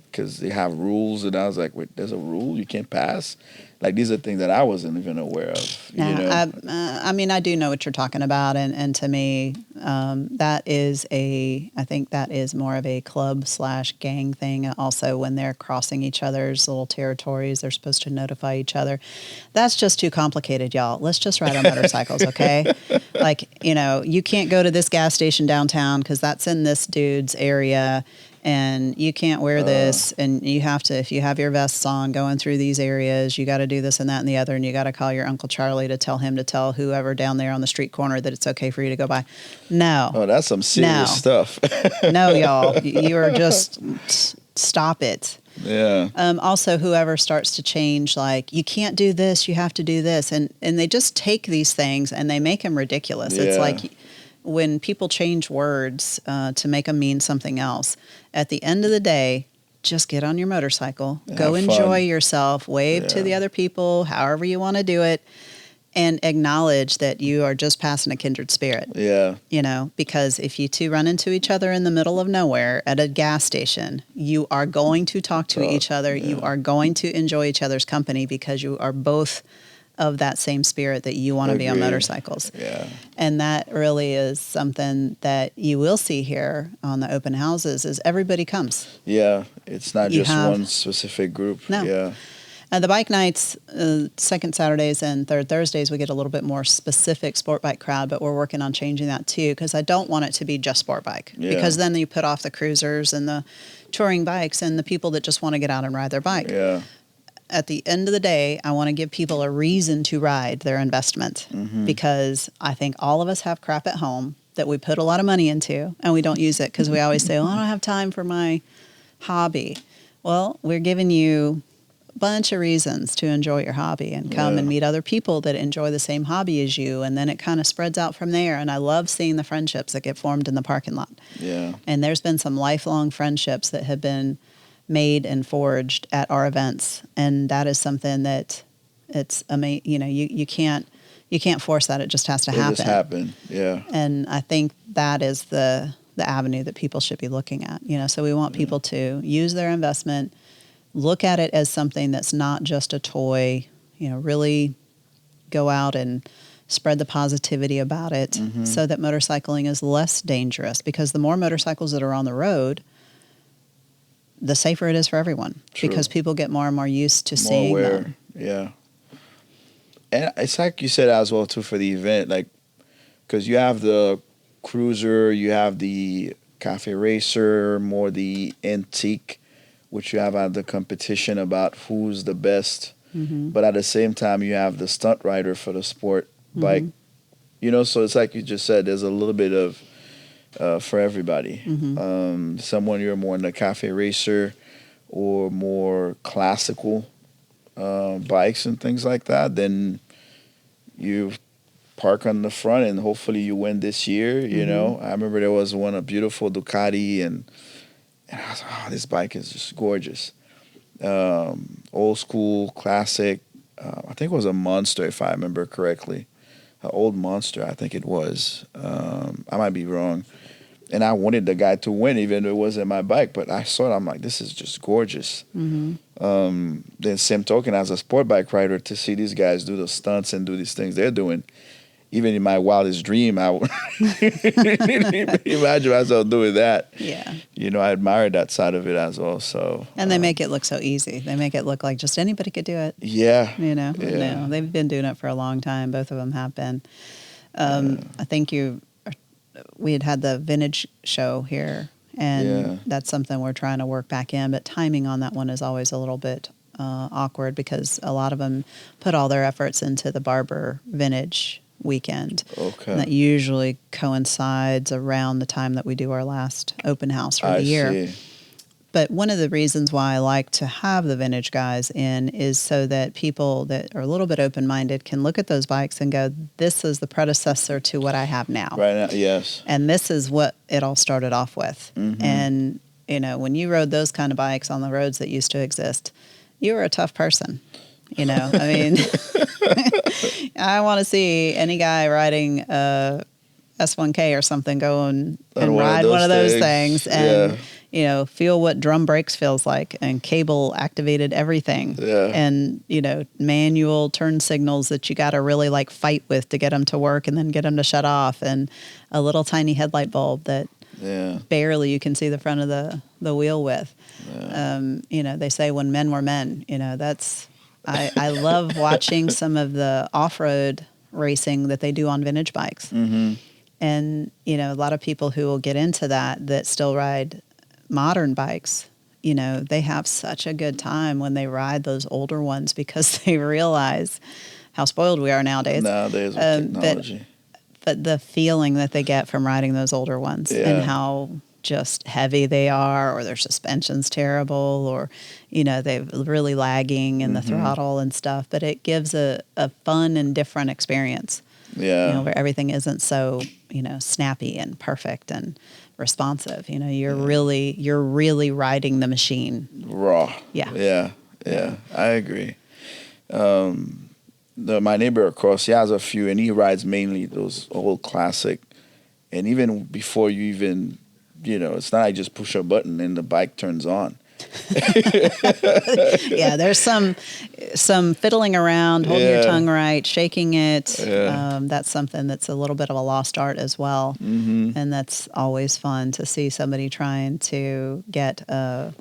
Speaker 2: because they have rules. And I was like, wait, there's a rule you can't pass? Like, these are things that I wasn't even aware of.
Speaker 1: I mean, I do know what you're talking about, and to me, I think that is more of a club/gang thing. Also, when they're crossing each other's little territories, they're supposed to notify each other. That's just too complicated, y'all. Let's just ride our motorcycles, okay? Like, you can't go to this gas station downtown because that's in this dude's area. And you can't wear this, and you have to, if you have your vests on going through these areas, you got to do this and that and the other, and you got to call your Uncle Charlie to tell him to tell whoever down there on the street corner that it's okay for you to go by. No.
Speaker 2: Oh, that's some serious stuff.
Speaker 1: No, y'all. You are just, stop it.
Speaker 2: Yeah.
Speaker 1: Also, whoever starts to change, like, you can't do this, you have to do this. And they just take these things and they make them ridiculous.
Speaker 2: Yeah.
Speaker 1: It's like when people change words to make them mean something else, at the end of the day, just get on your motorcycle, go enjoy yourself, wave to the other people, however you want to do it, and acknowledge that you are just passing a kindred spirit.
Speaker 2: Yeah.
Speaker 1: Because if you two run into each other in the middle of nowhere at a gas station, you are going to talk to each other. Yeah. You are going to enjoy each other's company because you are both of that same spirit that you want to be on motorcycles.
Speaker 2: Yeah.
Speaker 1: And that really is something that you will see here on the open houses is everybody comes.
Speaker 2: Yeah. It's not just one specific group.
Speaker 1: No.
Speaker 2: Yeah.
Speaker 1: The bike nights, second Saturdays and third Thursdays, we get a little bit more specific sport bike crowd, but we're working on changing that too, because I don't want it to be just sport bike. Yeah. Because then you put off the cruisers and the touring bikes and the people that just want to get out and ride their bike.
Speaker 2: Yeah.
Speaker 1: At the end of the day, I want to give people a reason to ride their investment, because I think all of us have crap at home that we put a lot of money into and we don't use it because we always say, oh, I don't have time for my hobby. Well, we're giving you a bunch of reasons to enjoy your hobby and come and meet other people that enjoy the same hobby as you. And then it kind of spreads out from there. And I love seeing the friendships that get formed in the parking lot. Yeah. And there's been some lifelong friendships that have been made and forged at our events, and that is something that it's amazing. You can't force that; it just has to happen.
Speaker 2: It just happen, yeah.
Speaker 1: And I think that is the avenue that people should be looking at. So we want people to use their investment, look at it as something that's not just a toy. Really go out and spread the positivity about it, so that motorcycling is less dangerous. Because the more motorcycles that are on the road, the safer it is for everyone. True. Because people get more and more used to seeing them.
Speaker 2: Yeah. And it's like you said as well, too, for the event, like, because you have the cruiser, you have the cafe racer, more the antique, which you have at the competition about who's the best. But at the same time, you have the stunt rider for the sport bike. So it's like you just said, there's a little bit of for everybody. Someone you're more in the cafe racer or more classical bikes and things like that, then you park on the front and hopefully you win this year. I remember there was a beautiful Ducati and I was like, oh, this bike is just gorgeous. Old school, classic. I think it was a Monster, if I remember correctly. An old Monster, I think it was. I might be wrong. And I wanted the guy to win, even though it wasn't my bike. But I saw it, I'm like, this is just gorgeous. Then same token, as a sport bike rider, to see these guys do the stunts and do these things they're doing, even in my wildest dream, I would imagine myself doing that.
Speaker 1: Yeah.
Speaker 2: You know, I admire that side of it as well. So,
Speaker 1: And they make it look so easy. They make it look like just anybody could do it.
Speaker 2: yeah,
Speaker 1: You know,
Speaker 2: yeah.
Speaker 1: no, they've been doing it for a long time. Both of them have been. I think we had the vintage show here, and that's something we're trying to work back in. But timing on that one is always a little bit awkward because a lot of them put all their efforts into the Barber Vintage weekend.
Speaker 2: Okay.
Speaker 1: And that usually coincides around the time that we do our last open house for the year.
Speaker 2: See.
Speaker 1: But one of the reasons why I like to have the vintage guys in is so that people that are a little bit open-minded can look at those bikes and go, this is the predecessor to what I have now.
Speaker 2: Right now, yes.
Speaker 1: And this is what it all started off with. Mm-hmm. And, you know, when you rode those kind of bikes on the roads that used to exist, you were a tough person. You know, I mean, I want to see any guy riding a S1K or something go and ride one of those things and, you know, feel what drum brakes feels like and cable activated everything.
Speaker 2: Yeah.
Speaker 1: And, you know, manual turn signals that you got to really like fight with to get them to work and then get them to shut off, and a little tiny headlight bulb that barely you can see the front of the wheel with. Yeah. You know, they say when men were men, you know, that's, I love watching some of the off-road racing that they do on vintage bikes. Mm-hmm. And, you know, a lot of people who will get into that still ride modern bikes, you know, they have such a good time when they ride those older ones because they realize how spoiled we are nowadays.
Speaker 2: Nowadays with technology.
Speaker 1: But the feeling that they get from riding those older ones and how just heavy they are, or their suspension's terrible, or, you know, they're really lagging in the throttle and stuff. But it gives a fun and different experience. Yeah. You know, where everything isn't so, you know, snappy and perfect and responsive. You know, you're really riding the machine.
Speaker 2: Raw.
Speaker 1: Yeah.
Speaker 2: Yeah. I agree. My neighbor across, he has a few, and he rides mainly those old classic. And even before you even, you know, it's not like just push a button and the bike turns on.
Speaker 1: Yeah, there's some fiddling around, holding your tongue right, shaking it. That's something that's a little bit of a lost art as well. Mm-hmm. And that's always fun to see somebody trying to get a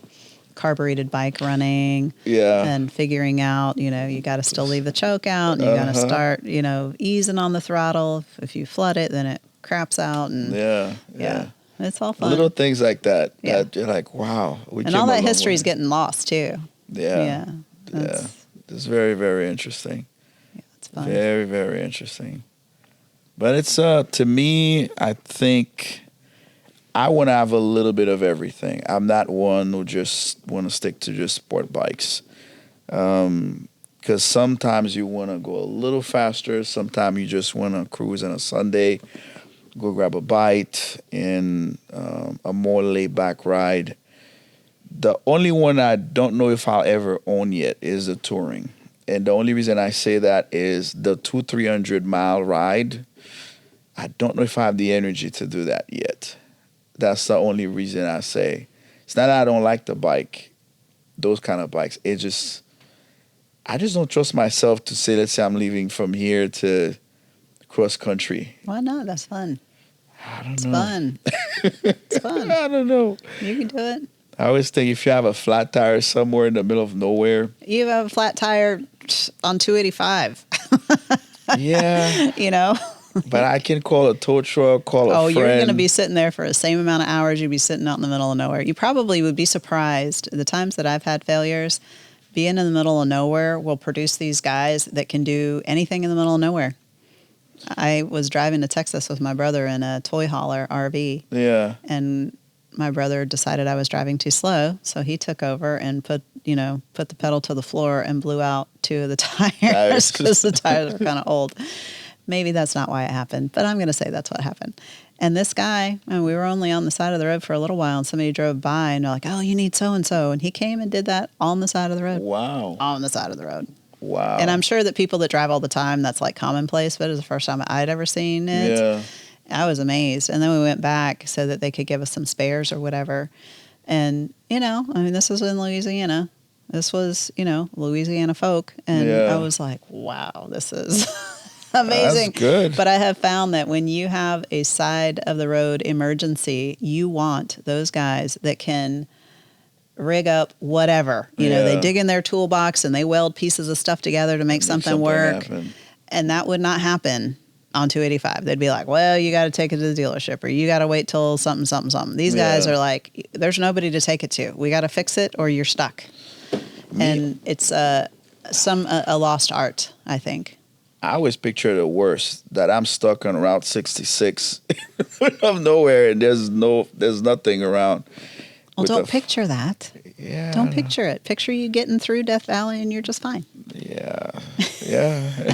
Speaker 1: carbureted bike running and figuring out, you know, you got to still leave the choke out and you got to start, you know, easing on the throttle. If you flood it, then it craps out. And yeah. It's all fun.
Speaker 2: Little things like that. That you're like, wow.
Speaker 1: And all that history is getting lost too.
Speaker 2: Yeah. It's very, very interesting.
Speaker 1: Yeah, it's fun.
Speaker 2: Very, very interesting. But it's, to me, I think I want to have a little bit of everything. I'm not one who just want to stick to just sport bikes. Because sometimes you want to go a little faster. Sometimes you just want to cruise on a Sunday, go grab a bite in a more laid-back ride. The only one I don't know if I'll ever own yet is the touring. And the only reason I say that is the 200-300 mile ride, I don't know if I have the energy to do that yet. That's the only reason I say. It's not that I don't like the bike, those kind of bikes. It just, I just don't trust myself to say, let's say I'm leaving from here to cross country.
Speaker 1: Why not? That's fun.
Speaker 2: I don't
Speaker 1: it's
Speaker 2: know.
Speaker 1: Fun. It's fun.
Speaker 2: I don't know.
Speaker 1: You can do it.
Speaker 2: I always think if you have a flat tire somewhere in the middle of nowhere.
Speaker 1: You have a flat tire on 285.
Speaker 2: Yeah.
Speaker 1: You know?
Speaker 2: But I can call a tow truck, call a friend.
Speaker 1: Oh, you're going to be sitting there for the same amount of hours you'd be sitting out in the middle of nowhere. You probably would be surprised. The times that I've had failures, being in the middle of nowhere will produce these guys that can do anything in the middle of nowhere. I was driving to Texas with my brother in a toy hauler RV. Yeah. And my brother decided I was driving too slow, so he took over and put the pedal to the floor and blew out 2 of the tires because the tires were kind of old. Maybe that's not why it happened, but I'm going to say that's what happened. And this guy, and we were only on the side of the road for a little while, and somebody drove by, and they're like, oh, you need so-and-so. And he came and did that on the side of the road.
Speaker 2: Wow.
Speaker 1: On the side of the road.
Speaker 2: Wow.
Speaker 1: And I'm sure that people that drive all the time, that's like commonplace, but it was the first time I'd ever seen it. Yeah. I was amazed. And then we went back so that they could give us some spares or whatever. And, this was in Louisiana. This was, Louisiana folk. And I was like, wow, this is amazing.
Speaker 2: That's good.
Speaker 1: But I have found that when you have a side of the road emergency, you want those guys that can rig up whatever. You know, they dig in their toolbox and they weld pieces of stuff together to make something work. Happen. And that would not happen on 285. They'd be like, well, you got to take it to the dealership, or you got to wait till something, something, something. These guys are like, there's nobody to take it to. We got to fix it or you're stuck. And it's a lost art, I think.
Speaker 2: I always picture the worst, that I'm stuck on Route 66 of nowhere and there's nothing around.
Speaker 1: Well, don't picture that.
Speaker 2: Yeah.
Speaker 1: Don't picture it. Picture you getting through Death Valley and you're just fine.
Speaker 2: Yeah. Yeah.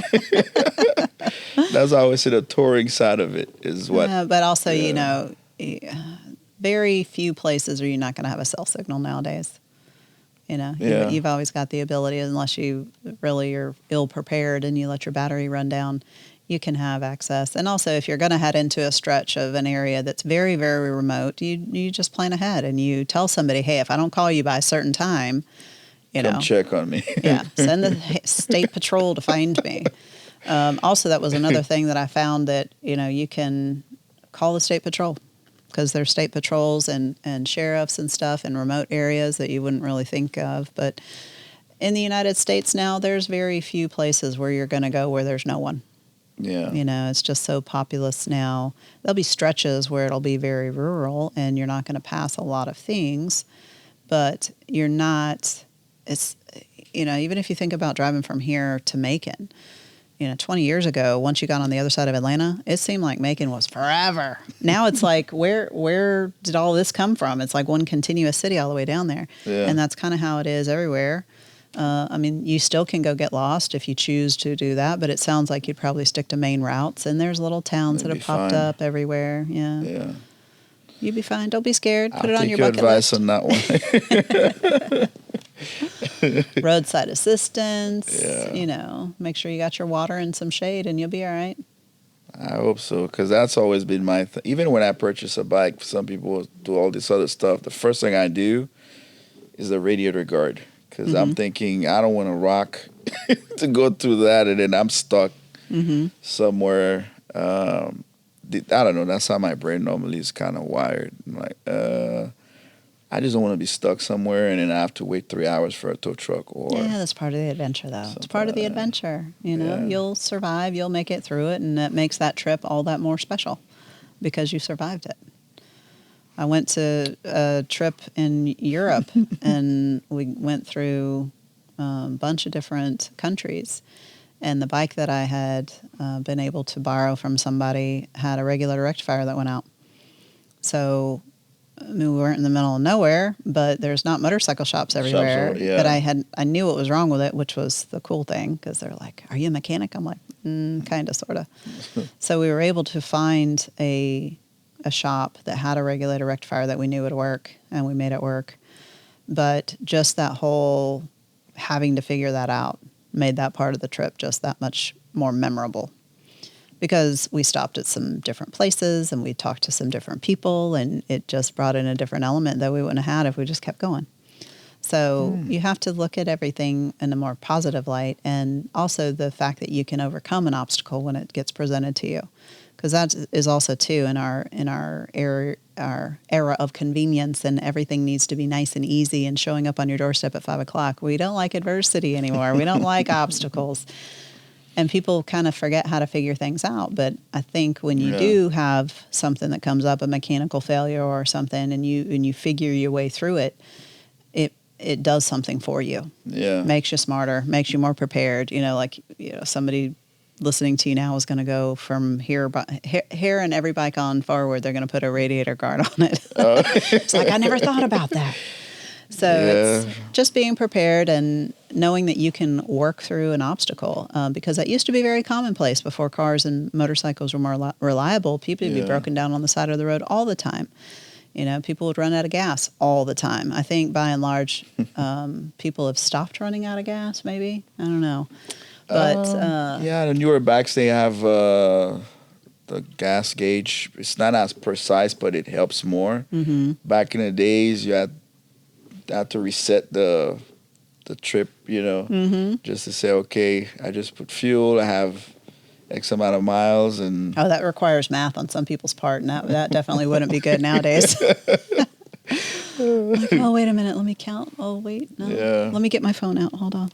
Speaker 2: That's how I always say the touring side of it is what.
Speaker 1: But also, you know, very few places are you not going to have a cell signal nowadays. You know, you've always got the ability, unless you really are ill prepared and you let your battery run down, you can have access. And also, if you're going to head into a stretch of an area that's very, very remote, you just plan ahead and you tell somebody, hey, if I don't call you by a certain time,
Speaker 2: come check on me.
Speaker 1: Send the state patrol to find me. Also, that was another thing that I found, that, you know, you can call the state patrol, because there's state patrols and sheriffs and stuff in remote areas that you wouldn't really think of. But in the United States now, there's very few places where you're going to go where there's no one.
Speaker 2: Yeah.
Speaker 1: You know, it's just so populous now. There'll be stretches where it'll be very rural and you're not going to pass a lot of things, but you're not, it's, you know, even if you think about driving from here to Macon, you know, 20 years ago, once you got on the other side of Atlanta, it seemed like Macon was forever. Now it's like, where did all this come from? It's like one continuous city all the way down there.
Speaker 2: Yeah.
Speaker 1: And that's kind of how it is everywhere. I mean, you still can go get lost if you choose to do that, but it sounds like you'd probably stick to main routes, and there's little towns that have popped up everywhere. Yeah.
Speaker 2: Yeah.
Speaker 1: You'd be fine. Don't be scared. Put
Speaker 2: I'll
Speaker 1: it on
Speaker 2: take
Speaker 1: your
Speaker 2: your
Speaker 1: bucket
Speaker 2: advice
Speaker 1: list.
Speaker 2: on that one.
Speaker 1: Roadside assistance.
Speaker 2: Yeah.
Speaker 1: You know, make sure you got your water and some shade, and you'll be all right.
Speaker 2: I hope so, because that's always been my thing. Even when I purchase a bike, some people do all this other stuff. The first thing I do is the radiator guard, because I'm thinking I don't want to rock to go through that, and then I'm stuck somewhere. I don't know. That's how my brain normally is kind of wired. I'm like, I just don't want to be stuck somewhere and then I have to wait 3 hours for a tow truck.
Speaker 1: Yeah, that's part of the adventure, though. It's part of the adventure. You know, you'll survive, you'll make it through it, and that makes that trip all that more special because you survived it. I went to a trip in Europe, and we went through a bunch of different countries. And the bike that I had been able to borrow from somebody had a regulator rectifier that went out. So, I mean, we weren't in the middle of nowhere, but there's not motorcycle shops everywhere. But I knew what was wrong with it, which was the cool thing, because they're like, "Are you a mechanic?" I'm like, kind of, sort of. So we were able to find a shop that had a regulator rectifier that we knew would work, and we made it work. But just that whole having to figure that out made that part of the trip just that much more memorable, because we stopped at some different places and we talked to some different people, and it just brought in a different element that we wouldn't have had if we just kept going. So you have to look at everything in a more positive light, and also the fact that you can overcome an obstacle when it gets presented to you, because that is also too in our era of convenience, and everything needs to be nice and easy and showing up on your doorstep at 5:00. We don't like adversity anymore. We don't like obstacles. And people kind of forget how to figure things out. But I think when you do have something that comes up, a mechanical failure or something, and you figure your way through it, it does something for you.
Speaker 2: Yeah.
Speaker 1: Makes you smarter, makes you more prepared. You know, like, you know, somebody listening to you now is going to go from here and every bike on forward, they're going to put a radiator guard on it. It's like, I never thought about that. So it's just being prepared and knowing that you can work through an obstacle, because that used to be very commonplace before cars and motorcycles were more reliable. People would be broken down on the side of the road all the time. You know, people would run out of gas all the time. I think by and large, people have stopped running out of gas, maybe. I don't know. But
Speaker 2: the newer bikes, they have the gas gauge. It's not as precise, but it helps more. Back in the days, you had to reset the trip, you know, just to say, okay, I just put fuel, I have X amount of miles, and
Speaker 1: Oh, that requires math on some people's part, and that definitely wouldn't be good nowadays. Like, oh, wait a minute, let me count. Oh, wait, no.
Speaker 2: Yeah.
Speaker 1: Let me get my phone out. Hold on.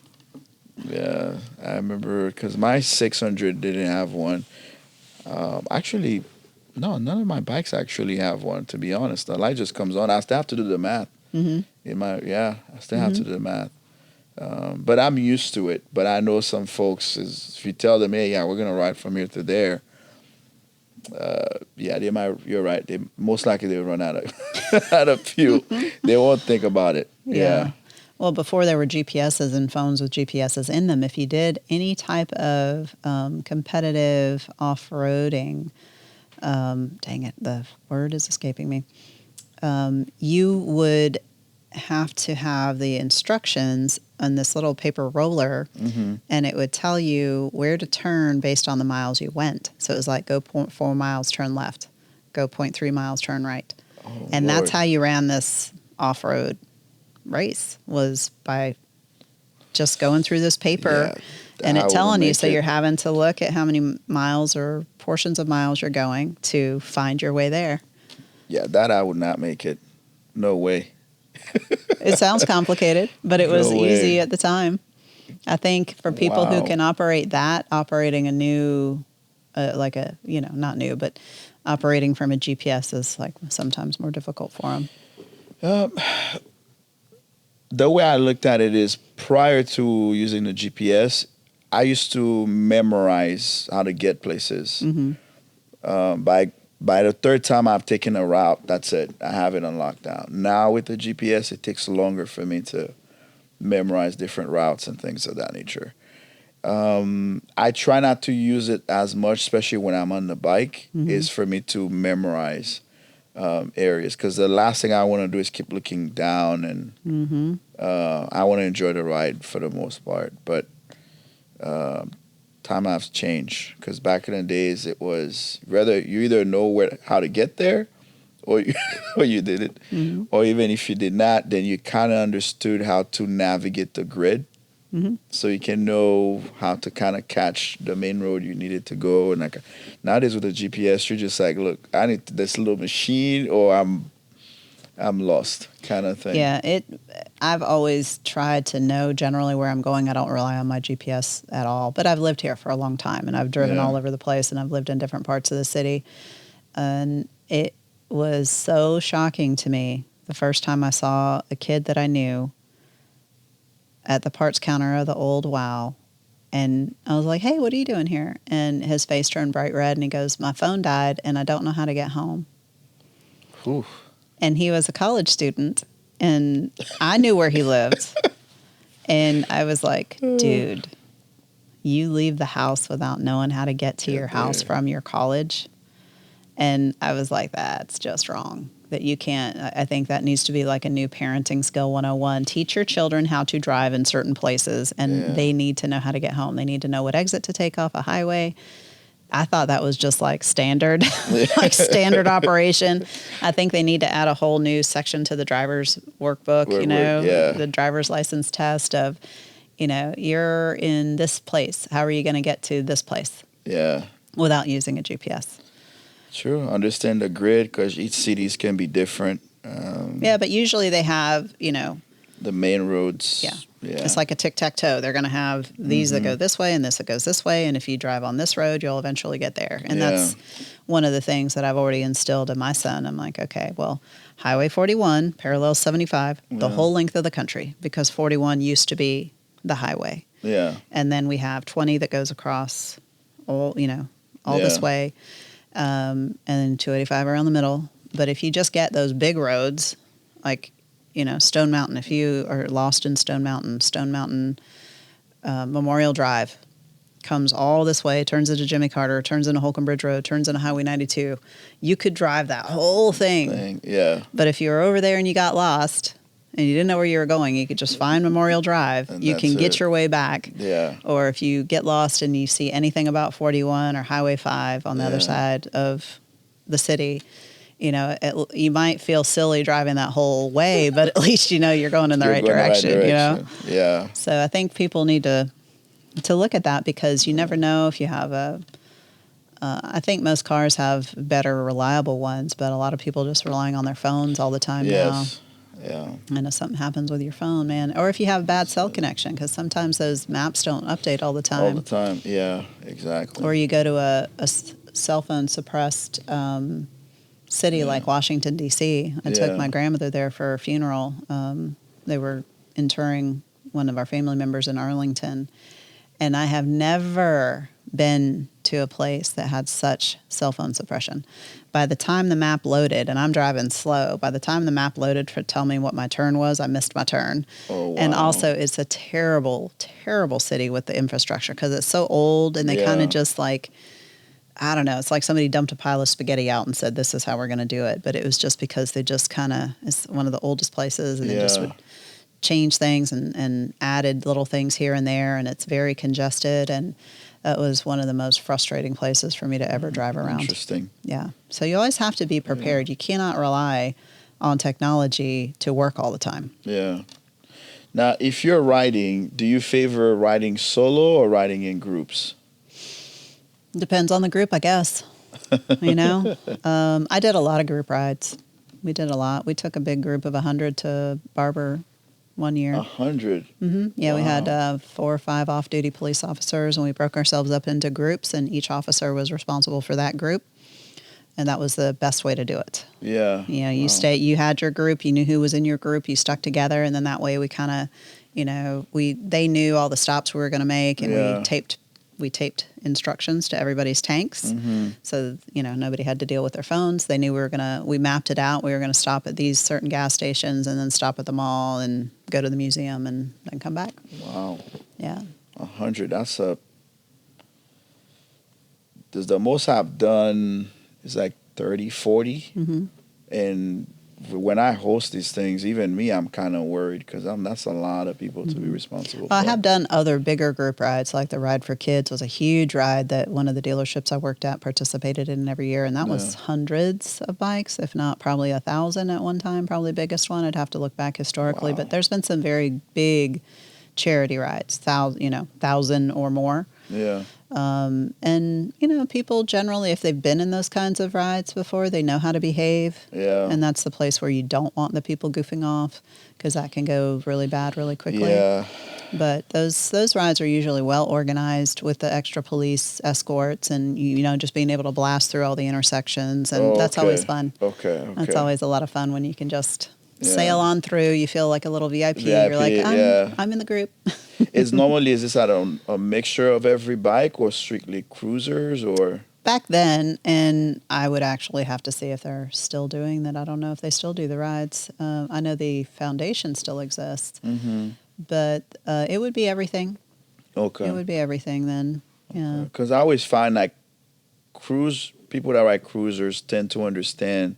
Speaker 2: yeah, I remember because my 600 didn't have one. Actually, no, none of my bikes actually have one. To be honest, the light just comes on. I still have to do the math.
Speaker 1: Mm-hmm.
Speaker 2: I still have to do the math. But I'm used to it. But I know some folks if you tell them, hey, yeah, we're gonna ride from here to there. They might. You're right. They most likely they'll run out of out of fuel. They won't think about it. Yeah.
Speaker 1: Well, before there were GPSs and phones with GPSs in them, if you did any type of competitive off-roading, dang it, the word is escaping me, you would have to have the instructions on this little paper roller, and it would tell you where to turn based on the miles you went. So it was like, go 0.4 miles, turn left, go 0.3 miles, turn right.
Speaker 2: Oh,
Speaker 1: And
Speaker 2: Lord.
Speaker 1: that's how you ran this off-road race, was by just going through this paper and it telling you. So you're having to look at how many miles or portions of miles you're going to find your way there.
Speaker 2: Yeah, that I would not make it. No way.
Speaker 1: It sounds complicated, but it was
Speaker 2: No way.
Speaker 1: easy at the time. I think for people who
Speaker 2: Wow.
Speaker 1: can operate that, operating a new, not new, but operating from a GPS is like sometimes more difficult for them.
Speaker 2: The way I looked at it is prior to using the GPS, I used to memorize how to get places. By the third time I've taken a route, that's it. I have it on lockdown. Now with the GPS, it takes longer for me to memorize different routes and things of that nature. I try not to use it as much, especially when I'm on the bike, is for me to memorize areas. Because the last thing I want to do is keep looking down, and I want to enjoy the ride for the most part. But time has changed, because back in the days it was rather you either know how to get there, or you did it, or even if you did not, then you kind of understood how to navigate the grid, so you can know how to kind of catch the main road you needed to go. And like nowadays with the GPS, you're just like, look, I need this little machine, or I'm lost, kind of thing.
Speaker 1: Yeah, I've always tried to know generally where I'm going. I don't rely on my GPS at all, but I've lived here for a long time, and I've driven all over the place, and I've lived in different parts of the city. And it was so shocking to me the first time I saw a kid that I knew at the parts counter of the old WOW. And I was like, hey, what are you doing here? And his face turned bright red, and he goes, my phone died, and I don't know how to get home.
Speaker 2: Oof.
Speaker 1: And he was a college student, and I knew where he lived. And I was like, dude, you leave the house without knowing how to get to your house from your college? And I was like, that's just wrong. That you can't. I think that needs to be like a new parenting skill 101. Teach your children how to drive in certain places, and they need to know how to get home. They need to know what exit to take off a highway. I thought that was just like standard, like standard operation. I think they need to add a whole new section to the driver's workbook, the driver's license test of, you're in this place. How are you going to get to this place?
Speaker 2: Yeah.
Speaker 1: Without using a GPS.
Speaker 2: True. Understand the grid, because each cities can be different.
Speaker 1: But usually they have,
Speaker 2: the main roads.
Speaker 1: Yeah. It's like a tic-tac-toe. They're going to have these that go this way and this that goes this way. And if you drive on this road, you'll eventually get there. And that's one of the things that I've already instilled in my son. I'm like, okay, well, Highway 41 parallels 75, the whole length of the country, because 41 used to be the highway.
Speaker 2: Yeah.
Speaker 1: And then we have 20 that goes across all this way. And then 285 around the middle. But if you just get those big roads, like, Stone Mountain, if you are lost in Stone Mountain Memorial Drive comes all this way, turns into Jimmy Carter, turns into Holcomb Bridge Road, turns into Highway 92. You could drive that whole thing.
Speaker 2: Yeah.
Speaker 1: But if you were over there and you got lost and you didn't know where you were going, you could just find Memorial Drive.
Speaker 2: And
Speaker 1: you can get your way back.
Speaker 2: Yeah.
Speaker 1: Or if you get lost and you see anything about 41 or Highway 5 on the other side of the city, you might feel silly driving that whole way, but at least you're going in the right direction.
Speaker 2: Yeah.
Speaker 1: So I think people need to look at that, because you never know if you have a I think most cars have better reliable ones, but a lot of people just relying on their phones all the time now.
Speaker 2: Yes. Yeah.
Speaker 1: And if something happens with your phone, man, or if you have bad cell connection, because sometimes those maps don't update all the time.
Speaker 2: All the time. Yeah, exactly.
Speaker 1: Or you go to a cell phone suppressed city like Washington, D.C. I took my grandmother there for a funeral. They were interring one of our family members in Arlington. And I have never been to a place that had such cell phone suppression. By the time the map loaded, and I'm driving slow, by the time the map loaded to tell me what my turn was, I missed my turn.
Speaker 2: Oh, wow.
Speaker 1: And also, it's a terrible, terrible city with the infrastructure because it's so old and they kind of just like, I don't know, it's like somebody dumped a pile of spaghetti out and said, this is how we're going to do it. But it was just because they just kind of, it's one of the oldest places and they just would change things and added little things here and there. And it's very congested. And that was one of the most frustrating places for me to ever drive around.
Speaker 2: Interesting.
Speaker 1: Yeah. So you always have to be prepared. You cannot rely on technology to work all the time.
Speaker 2: Yeah. Now, if you're riding, do you favor riding solo or riding in groups?
Speaker 1: Depends on the group, I guess. You know, I did a lot of group rides. We did a lot. We took a big group of 100 to Barber one year.
Speaker 2: 100?
Speaker 1: Mm-hmm. Yeah,
Speaker 2: Wow.
Speaker 1: we had 4 or 5 off-duty police officers, and we broke ourselves up into groups, and each officer was responsible for that group. And that was the best way to do it.
Speaker 2: Yeah.
Speaker 1: You know, you had your group, you knew who was in your group, you stuck together, and then that way we kind of, you know, they knew all the stops we were going to make, and we taped instructions to everybody's tanks.
Speaker 2: Mm-hmm.
Speaker 1: So, you know, nobody had to deal with their phones. They knew we mapped it out. We were going to stop at these certain gas stations and then stop at the mall and go to the museum and then come back.
Speaker 2: Wow.
Speaker 1: Yeah.
Speaker 2: 100. That's the most I've done is like 30, 40.
Speaker 1: Mm-hmm.
Speaker 2: And when I host these things, even me, I'm kind of worried because that's a lot of people to be responsible for.
Speaker 1: I have done other bigger group rides, like the Ride for Kids was a huge ride that one of the dealerships I worked at participated in every year. And that was hundreds of bikes, if not probably 1,000 at one time, probably the biggest one. I'd have to look back historically.
Speaker 2: Wow.
Speaker 1: But there's been some very big charity rides, 1,000 or more.
Speaker 2: Yeah.
Speaker 1: And, you know, people generally, if they've been in those kinds of rides before, they know how to behave.
Speaker 2: Yeah.
Speaker 1: And that's the place where you don't want the people goofing off because that can go really bad really quickly.
Speaker 2: Yeah.
Speaker 1: But those rides are usually well organized with the extra police escorts and, you know, just being able to blast through all the intersections. And that's always fun.
Speaker 2: Okay.
Speaker 1: That's always a lot of fun when you can just sail on through. You feel like a little VIP. You're like, I'm in the group.
Speaker 2: Is this at a mixture of every bike or strictly cruisers or?
Speaker 1: Back then, and I would actually have to see if they're still doing that. I don't know if they still do the rides. I know the foundation still exists, but it would be everything.
Speaker 2: Okay.
Speaker 1: It would be everything then. Yeah.
Speaker 2: Because I always find like people that ride cruisers tend to understand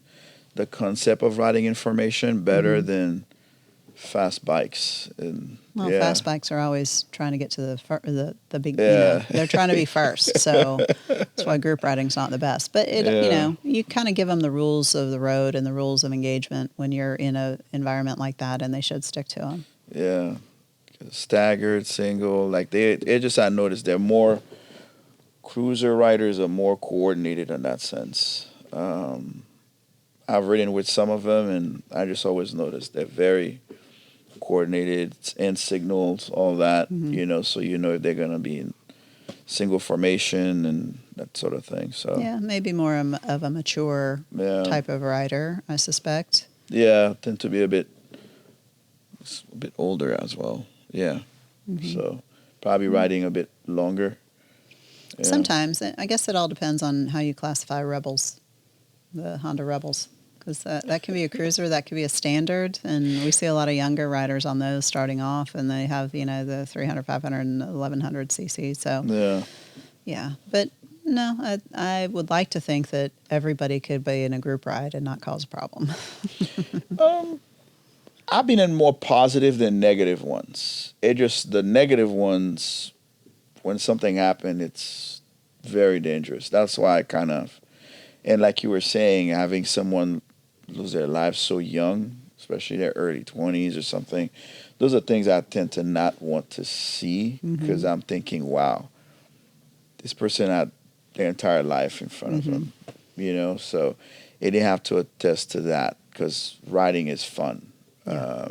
Speaker 2: the concept of riding information better than fast bikes. And
Speaker 1: fast bikes are always trying to get to the big. You know, they're trying to be first, so that's why group riding's not the best. But you know, you kind of give them the rules of the road and the rules of engagement when you're in an environment like that, and they should stick to them.
Speaker 2: Yeah, staggered, single, like I noticed they're more cruiser riders are more coordinated in that sense. I've ridden with some of them, and I just always noticed they're very coordinated and signals, all that, you know, so you know if they're going to be in single formation and that sort of thing. So
Speaker 1: yeah, maybe more of a mature type of rider, I suspect.
Speaker 2: Yeah, tend to be a bit older as well. Yeah. So probably riding a bit longer. Yeah.
Speaker 1: Sometimes. I guess it all depends on how you classify Rebels, the Honda Rebels. Because that can be a cruiser, that could be a standard, and we see a lot of younger riders on those starting off, and they have, you know, the 300, 500, and 1100 cc. So yeah. But no, I would like to think that everybody could be in a group ride and not cause a problem.
Speaker 2: I've been in more positive than negative ones. The negative ones, when something happened, it's very dangerous. That's why and like you were saying, having someone lose their lives so young, especially their early 20s or something, those are things I tend to not want to see because I'm thinking, wow, this person had their entire life in front of them, you know. So they have to attest to that because riding is fun.
Speaker 1: Yeah.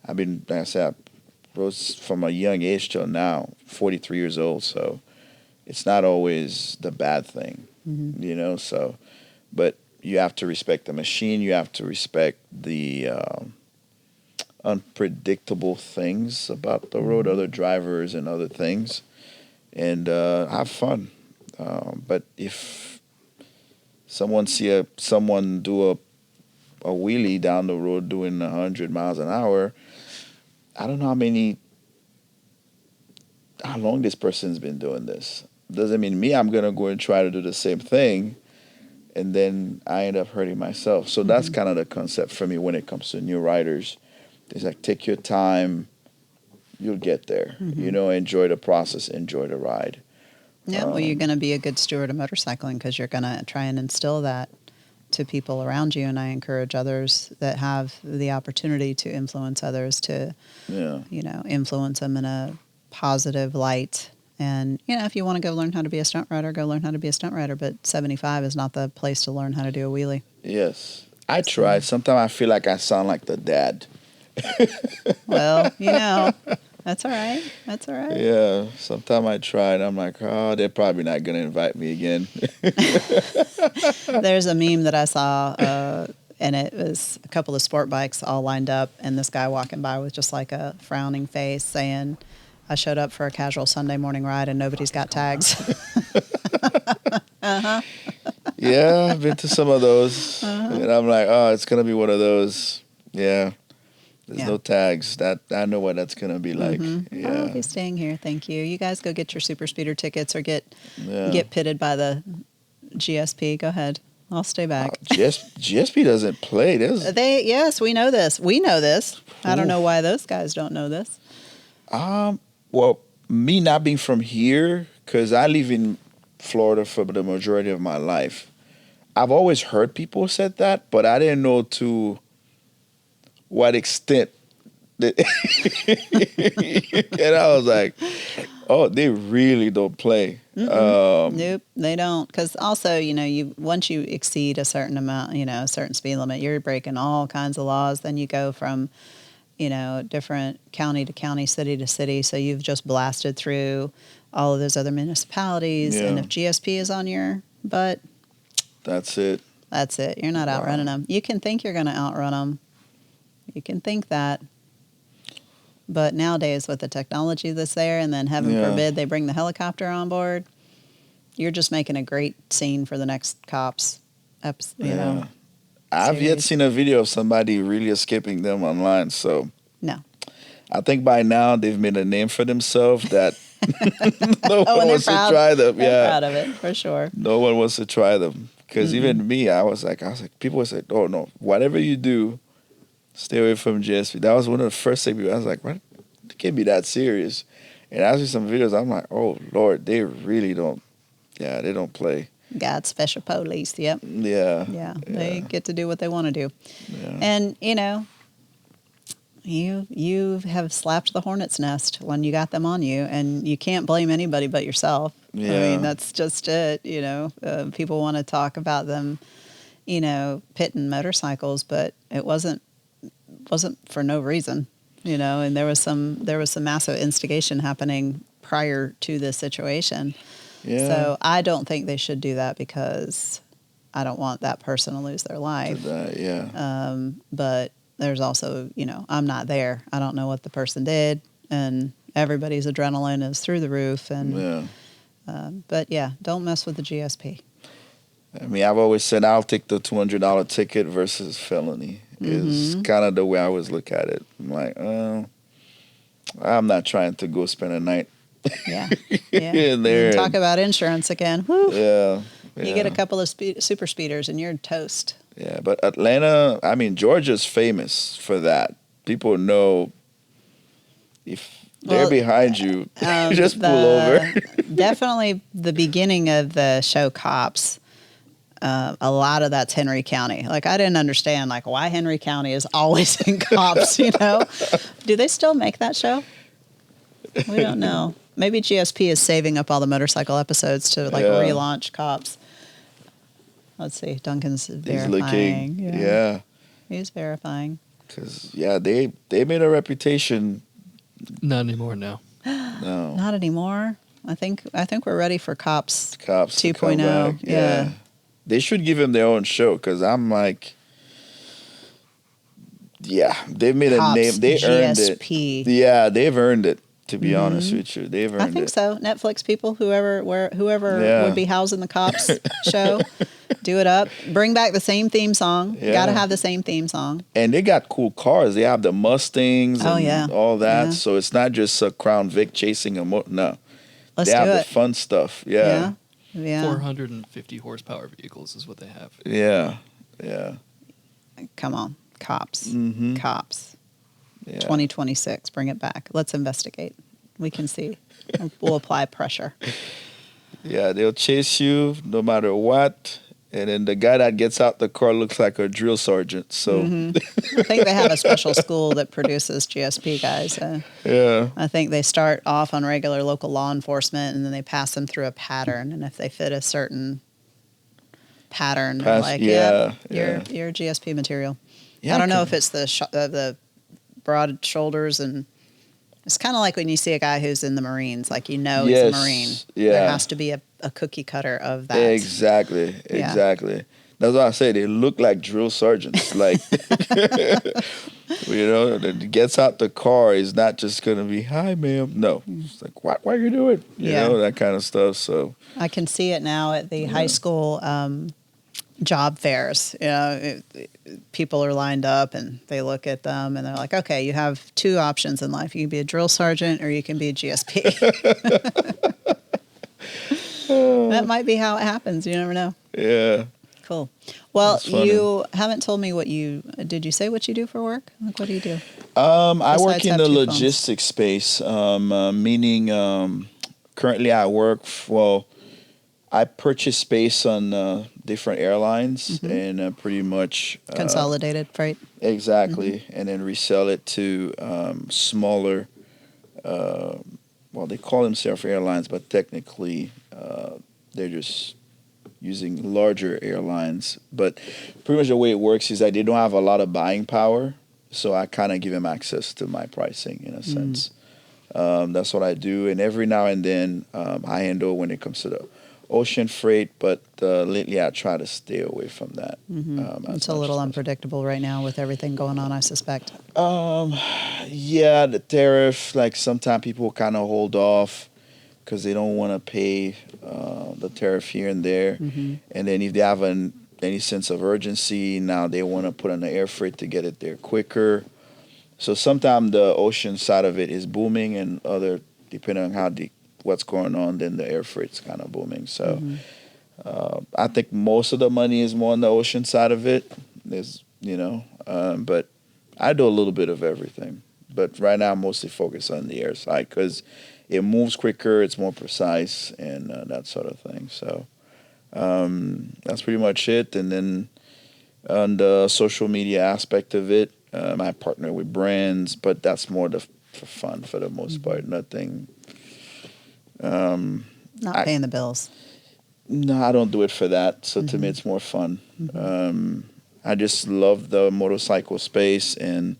Speaker 2: I've been, like I said, I rode from a young age till now, 43 years old. So it's not always the bad thing, you know. So, but you have to respect the machine. You have to respect the unpredictable things about the road, other drivers and other things, and have fun. But if someone do a wheelie down the road doing 100 miles an hour, I don't know how long this person's been doing this. Doesn't mean me, I'm gonna go and try to do the same thing, and then I end up hurting myself. So that's kind of the concept for me when it comes to new riders. It's like, take your time, you'll get there. You know, enjoy the process, enjoy the ride.
Speaker 1: Yeah, well, you're going to be a good steward of motorcycling because you're going to try and instill that to people around you. And I encourage others that have the opportunity to influence others to, you know, influence them in a positive light. And, you know, if you want to go learn how to be a stunt rider, go learn how to be a stunt rider. But 75 is not the place to learn how to do a wheelie.
Speaker 2: Yes. I tried. Sometimes I feel like I sound like the dad.
Speaker 1: Well, you know, that's all right. That's all right.
Speaker 2: Yeah. Sometimes I tried. I'm like, oh, they're probably not going to invite me again.
Speaker 1: There's a meme that I saw, and it was a couple of sport bikes all lined up, and this guy walking by with just like a frowning face saying, I showed up for a casual Sunday morning ride and nobody's got tags.
Speaker 2: Yeah, I've been to some of those. And I'm like, oh, it's going to be one of those. Yeah. There's no tags. That I know what that's gonna be like. Yeah.
Speaker 1: I'll be staying here, thank you. You guys go get your super speeder tickets or get pitted by the GSP. Go ahead. I'll stay back.
Speaker 2: GSP doesn't play.
Speaker 1: Yes, we know this. We know this. I don't know why those guys don't know this.
Speaker 2: Well, me not being from here, because I live in Florida for the majority of my life. I've always heard people said that, but I didn't know to what extent. And I was like, oh, they really don't play.
Speaker 1: Nope, they don't. Because also, you know, once you exceed a certain amount, you know, a certain speed limit, you're breaking all kinds of laws. Then you go from, you know, different county to county, city to city. So you've just blasted through all of those other municipalities.
Speaker 2: Yeah.
Speaker 1: And if GSP is on your butt,
Speaker 2: that's it.
Speaker 1: That's it. You're not outrunning them. You can think you're going to outrun them. You can think that. But nowadays, with the technology that's there, and then heaven forbid they bring the helicopter on board, you're just making a great scene for the next cops. You know.
Speaker 2: I've yet seen a video of somebody really escaping them online. So
Speaker 1: no,
Speaker 2: I think by now they've made a name for themselves that no one wants to try them.
Speaker 1: They're proud of it for sure.
Speaker 2: No one wants to try them because even me, I was like, people would say, "Oh no, whatever you do, stay away from GSP." That was one of the first things I was like, "What? It can't be that serious." And I see some videos, I'm like, "Oh Lord, they really don't. Yeah, they don't play."
Speaker 1: God's special police. Yep.
Speaker 2: Yeah.
Speaker 1: They get to do what they want to do.
Speaker 2: Yeah.
Speaker 1: And you know, you have slapped the hornet's nest when you got them on you, and you can't blame anybody but yourself.
Speaker 2: Yeah.
Speaker 1: I mean, that's just it. You know, people want to talk about them, you know, pitting motorcycles, but it wasn't for no reason. You know, and there was some massive instigation happening prior to this situation.
Speaker 2: Yeah.
Speaker 1: So I don't think they should do that because I don't want that person to lose their life. But there's also, you know, I'm not there. I don't know what the person did, and everybody's adrenaline is through the roof. And but yeah, don't mess with the GSP.
Speaker 2: I mean, I've always said I'll take the $200 ticket versus felony. Is kind of the way I always look at it. I'm like, I'm not trying to go spend a night.
Speaker 1: Yeah.
Speaker 2: in there.
Speaker 1: Talk about insurance again. Woo.
Speaker 2: Yeah.
Speaker 1: You get a couple of super speeders and you're toast.
Speaker 2: Yeah, but Atlanta, I mean, Georgia's famous for that. People know if they're behind you, just pull over.
Speaker 1: Definitely the beginning of the show Cops. A lot of that's Henry County. Like, I didn't understand, like, why Henry County is always in Cops, you know? Do they still make that show? We don't know. Maybe GSP is saving up all the motorcycle episodes to relaunch Cops. Let's see. Duncan's verifying.
Speaker 2: Yeah.
Speaker 1: He's verifying.
Speaker 2: Because they made a reputation.
Speaker 3: Not anymore. No.
Speaker 2: No.
Speaker 1: Not anymore. I think we're ready for Cops
Speaker 2: 2.0.
Speaker 1: Yeah.
Speaker 2: They should give him their own show because I'm like, they've made
Speaker 1: Cops,
Speaker 2: a name. They earned
Speaker 1: GSP.
Speaker 2: it. Yeah, they've earned it. To be honest with you, they've earned it.
Speaker 1: I think so. Netflix people, whoever would be housing the Cops show, do it up. Bring back the same theme song.
Speaker 2: Yeah.
Speaker 1: Got to have the same theme song.
Speaker 2: And they got cool cars. They have the Mustangs and all that.
Speaker 1: Yeah.
Speaker 2: So it's not just a Crown Vic chasing a no.
Speaker 1: Let's
Speaker 2: they
Speaker 1: do
Speaker 2: have
Speaker 1: it.
Speaker 2: the fun stuff. Yeah.
Speaker 3: 450 horsepower vehicles is what they have.
Speaker 2: Yeah.
Speaker 1: Come on. Cops.
Speaker 2: Mm-hmm.
Speaker 1: Cops.
Speaker 2: Yeah.
Speaker 1: 2026. Bring it back. Let's investigate. We can see. We'll apply pressure.
Speaker 2: Yeah, they'll chase you no matter what. And then the guy that gets out the car looks like a drill sergeant. So
Speaker 1: I think they have a special school that produces GSP guys.
Speaker 2: yeah.
Speaker 1: I think they start off on regular local law enforcement, and then they pass them through a pattern. And if they fit a certain pattern, they're like, you're GSP material.
Speaker 2: Yeah,
Speaker 1: I don't know if it's the broad shoulders, and it's kind of like when you see a guy who's in the Marines, like he's a Marine.
Speaker 2: Yeah.
Speaker 1: There has to be a cookie cutter of that.
Speaker 2: Exactly. That's why I say they look like drill sergeants. Like, that gets out the car is not just going to be, hi, ma'am. No. It's like, what are you doing? You know, that kind of stuff. So
Speaker 1: I can see it now at the high school job fairs. People are lined up and they look at them and they're like, okay, you have two options in life. You can be a drill sergeant or you can be a GSP. That might be how it happens. You never know.
Speaker 2: Yeah.
Speaker 1: Cool. Well, you haven't told me did you say what you do for work? Like, what do you do?
Speaker 2: I work in the logistics space, meaning currently I purchase space on different airlines and pretty much
Speaker 1: consolidated freight.
Speaker 2: Exactly, and then resell it to smaller. They call themselves airlines, but technically they're just using larger airlines. But pretty much the way it works is that they don't have a lot of buying power, so I kind of give them access to my pricing in a sense. That's what I do, and every now and then I handle when it comes to the ocean freight, but lately I try to stay away from that.
Speaker 1: It's a little unpredictable right now with everything going on, I suspect.
Speaker 2: The tariff, like sometimes people kind of hold off because they don't want to pay the tariff here and there. And then if they have any sense of urgency, now they want to put on the air freight to get it there quicker. So sometimes the ocean side of it is booming, and depending on what's going on, then the air freight's kind of booming. So I think most of the money is more on the ocean side of it. But I do a little bit of everything. But right now I'm mostly focused on the air side because it moves quicker, it's more precise, and that sort of thing. So that's pretty much it. And then on the social media aspect of it, I partner with brands, but that's more for fun for the most part. Nothing.
Speaker 1: Not paying the bills.
Speaker 2: No, I don't do it for that. So to me, it's more fun. I just love the motorcycle space, and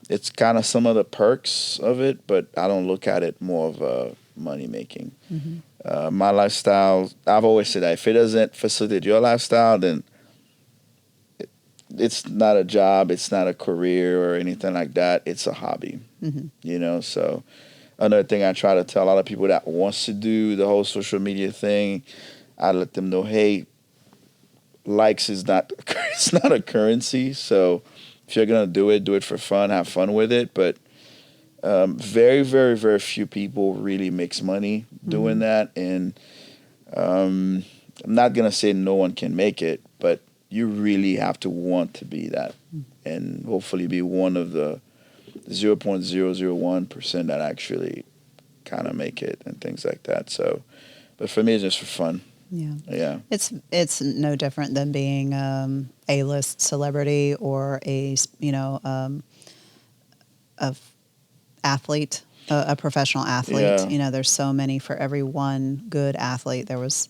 Speaker 2: it's kind of some of the perks of it, but I don't look at it more of a money making. My lifestyle, I've always said that if it doesn't facilitate your lifestyle, then it's not a job, it's not a career or anything like that. It's a hobby, so another thing I try to tell a lot of people that wants to do the whole social media thing, I let them know, hey, likes is not a currency. So if you're going to do it for fun, have fun with it. But very, very, very few people really makes money doing that. And I'm not going to say no one can make it, but you really have to want to be that and hopefully be one of the 0.001% that actually kind of make it and things like that. So, but for me, it's just for fun. Yeah.
Speaker 1: It's no different than being A-list celebrity or a athlete. a professional athlete.
Speaker 2: Yeah.
Speaker 1: You know, there's so many. For every one good athlete, there was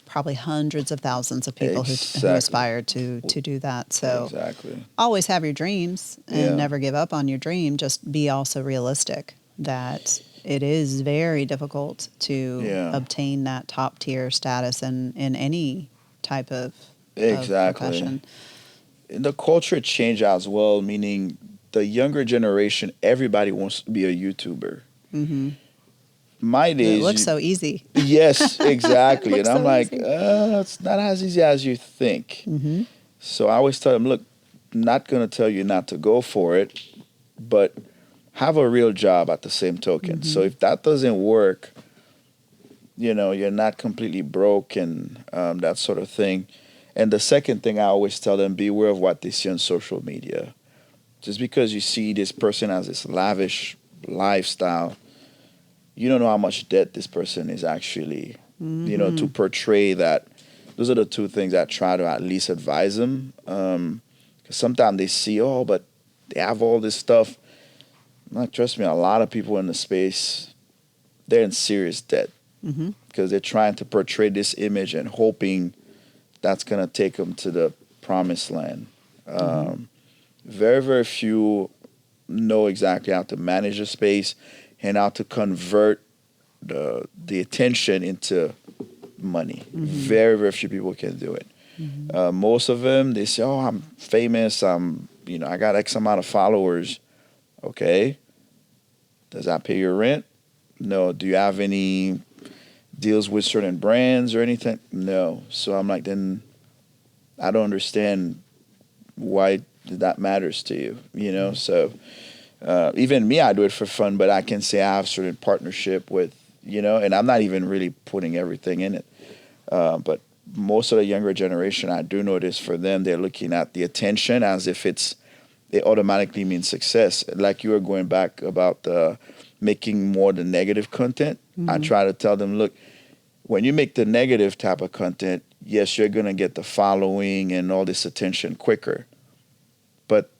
Speaker 1: probably hundreds of thousands of people who
Speaker 2: Exactly.
Speaker 1: aspired to do that. So
Speaker 2: Exactly.
Speaker 1: always have your dreams and
Speaker 2: Yeah.
Speaker 1: never give up on your dream. Just be also realistic that it is very difficult to
Speaker 2: Yeah.
Speaker 1: obtain that top tier status in any type of
Speaker 2: Exactly.
Speaker 1: profession.
Speaker 2: The culture changed as well, meaning the younger generation, everybody wants to be a YouTuber.
Speaker 1: Mm-hmm.
Speaker 2: My days,
Speaker 1: It looks so easy.
Speaker 2: yes, exactly.
Speaker 1: Looks
Speaker 2: And I'm
Speaker 1: so
Speaker 2: like,
Speaker 1: easy.
Speaker 2: it's not as easy as you think.
Speaker 1: Mm-hmm.
Speaker 2: So I always tell them, look, not going to tell you not to go for it, but have a real job at the same token. So if that doesn't work, you're not completely broke and that sort of thing. And the second thing I always tell them, beware of what they see on social media. Just because you see this person has this lavish lifestyle, you don't know how much debt this person is actually, to portray that. Those are the two things I try to at least advise them. Because sometimes they see, but they have all this stuff. Like, trust me, a lot of people in the space, they're in serious debt
Speaker 1: Mm-hmm.
Speaker 2: because they're trying to portray this image and hoping that's going to take them to the promised land. Very, very few know exactly how to manage the space and how to convert the attention into money. Very, very few people can do it. Most of them, they say, I'm famous. I got X amount of followers. Okay. Does that pay your rent? No. Do you have any deals with certain brands or anything? No. So I'm like, then I don't understand why that matters to you, So even me, I do it for fun, but I can say I have certain partnership with, and I'm not even really putting everything in it. But most of the younger generation, I do notice for them, they're looking at the attention as if it automatically means success. Like you were going back about making more the negative content. I try to tell them, look, when you make the negative type of content, yes, you're going to get the following and all this attention quicker. But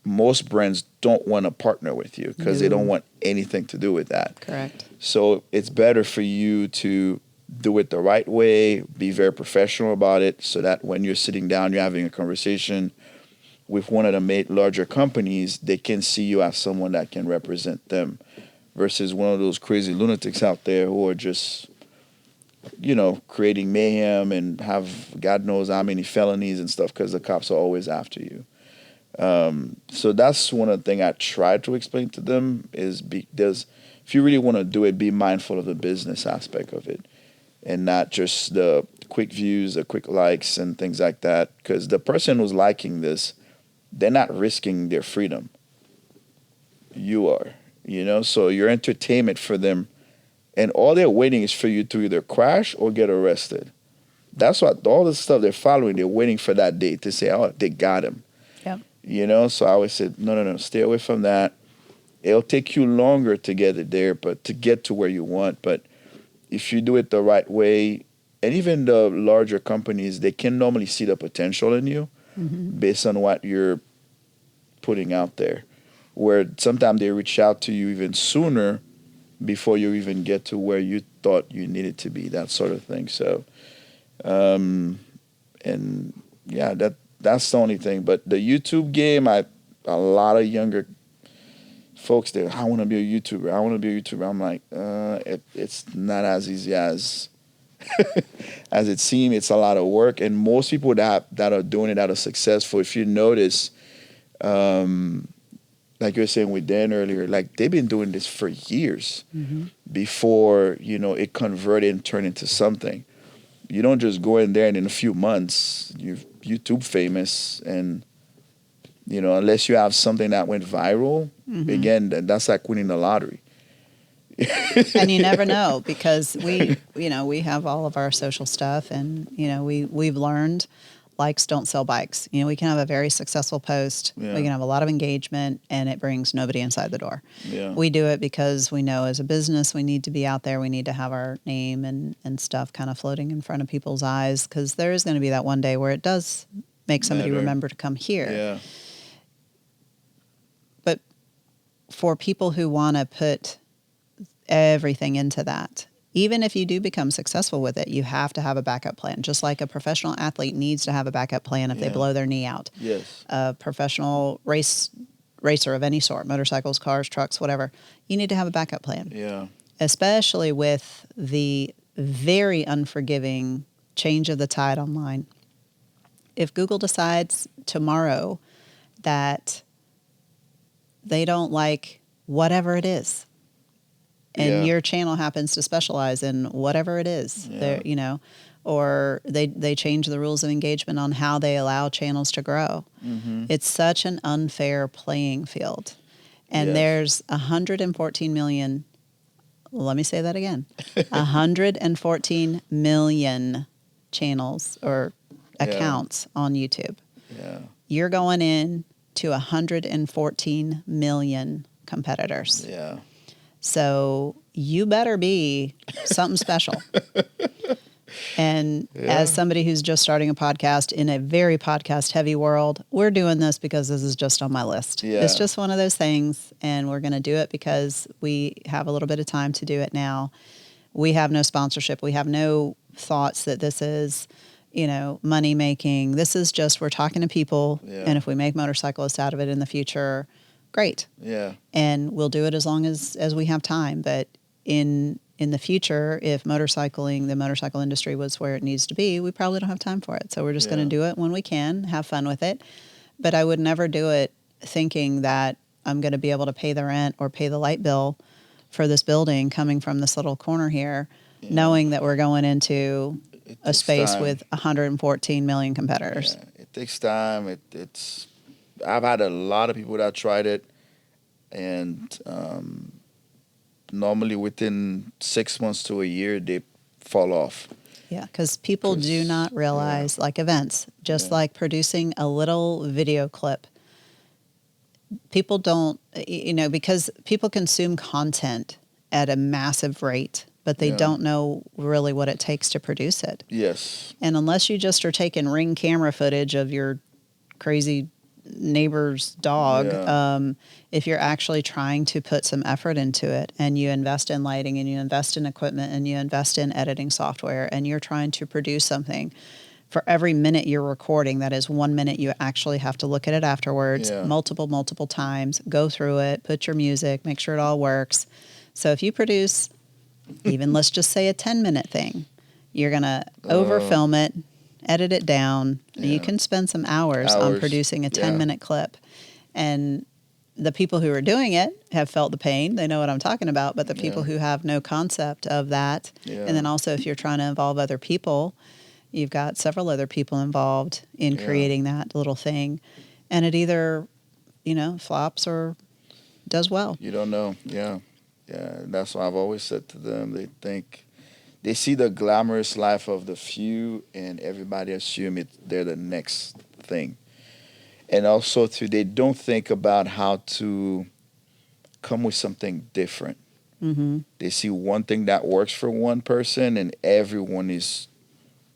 Speaker 2: most brands don't want to partner with you because they don't want anything to do with that.
Speaker 1: Correct.
Speaker 2: So it's better for you to do it the right way, be very professional about it, so that when you're sitting down, you're having a conversation with one of the larger companies, they can see you as someone that can represent them versus one of those crazy lunatics out there who are just, creating mayhem and have God knows how many felonies and stuff because the cops are always after you. So that's one of the things I try to explain to them is if you really want to do it, be mindful of the business aspect of it and not just the quick views, the quick likes and things like that. Because the person who's liking this, they're not risking their freedom. You are, so your entertainment for them and all they're waiting is for you to either crash or get arrested. That's what all the stuff they're following, they're waiting for that day to say, they got him.
Speaker 1: Yep.
Speaker 2: So I always said, no, stay away from that. It'll take you longer to get it there, but to get to where you want. But if you do it the right way, and even the larger companies, they can normally see the potential in you based on what you're putting out there. Where sometimes they reach out to you even sooner before you even get to where you thought you needed to be, that sort of thing. So, that's the only thing. But the YouTube game, a lot of younger folks there, I want to be a YouTuber. I want to be a YouTuber. I'm like, it's not as easy as as it seems. It's a lot of work. And most people that are doing it that are successful, if you notice, like you were saying with Dan earlier, like they've been doing this for years before, it converted and turned into something. You don't just go in there and in a few months, you're YouTube famous and, unless you have something that went viral, again, that's like winning the lottery.
Speaker 1: And you never know because we have all of our social stuff and, we've learned likes don't sell bikes. We can have a very successful post.
Speaker 2: Yeah.
Speaker 1: We can have a lot of engagement and it brings nobody inside the door.
Speaker 2: Yeah.
Speaker 1: We do it because we know as a business, we need to be out there. We need to have our name and stuff kind of floating in front of people's eyes because there is going to be that one day where it does make somebody remember to come here.
Speaker 2: Yeah.
Speaker 1: But for people who want to put everything into that, even if you do become successful with it, you have to have a backup plan. Just like a professional athlete needs to have a backup plan if they blow their knee out.
Speaker 2: Yes.
Speaker 1: A professional racer of any sort, motorcycles, cars, trucks, whatever, you need to have a backup plan.
Speaker 2: Yeah.
Speaker 1: Especially with the very unforgiving change of the tide online. If Google decides tomorrow that they don't like whatever it is, and your channel happens to specialize in whatever it is, or they change the rules of engagement on how they allow channels to grow. It's such an unfair playing field. And there's 114 million, let me say that again, 114 million channels or accounts on YouTube.
Speaker 2: Yeah.
Speaker 1: You're going in to 114 million competitors.
Speaker 2: Yeah.
Speaker 1: So you better be something special. And as somebody who's just starting a podcast in a very podcast heavy world, we're doing this because this is just on my list.
Speaker 2: Yeah.
Speaker 1: It's just one of those things, and we're going to do it because we have a little bit of time to do it now. We have no sponsorship. We have no thoughts that this is, money making. This is just, we're talking to people.
Speaker 2: Yeah.
Speaker 1: And if we make motorcyclists out of it in the future, great.
Speaker 2: Yeah.
Speaker 1: And we'll do it as long as we have time. But in the future, if the motorcycle industry was where it needs to be, we probably don't have time for it. So we're just going to do it when we can, have fun with it. But I would never do it thinking that I'm going to be able to pay the rent or pay the light bill for this building coming from this little corner here, knowing that we're going into a space with 114 million competitors.
Speaker 2: Yeah. It takes time. I've had a lot of people that tried it, and normally within 6 months to a year, they fall off.
Speaker 1: Yeah, because people do not realize, like events, just like producing a little video clip. People don't, because people consume content at a massive rate, but they don't know really what it takes to produce it.
Speaker 2: Yes.
Speaker 1: And unless you just are taking Ring camera footage of your crazy neighbor's dog, if you're actually trying to put some effort into it, and you invest in lighting and you invest in equipment and you invest in editing software, and you're trying to produce something, for every minute you're recording, that is 1 minute you actually have to look at it afterwards, multiple times, go through it, put your music, make sure it all works. So if you produce even, let's just say, a 10-minute thing, you're going to over-film it, edit it down. You can spend some hours on producing a 10-minute clip. And the people who are doing it have felt the pain. They know what I'm talking about. But the people who have no concept of that, and then also if you're trying to involve other people, you've got several other people involved in creating that little thing. And it either, flops or does well.
Speaker 2: You don't know. Yeah. That's why I've always said to them, they see the glamorous life of the few, and everybody assume they're the next thing. And also, too, they don't think about how to come with something different. Mm-hmm. They see one thing that works for one person, and everyone is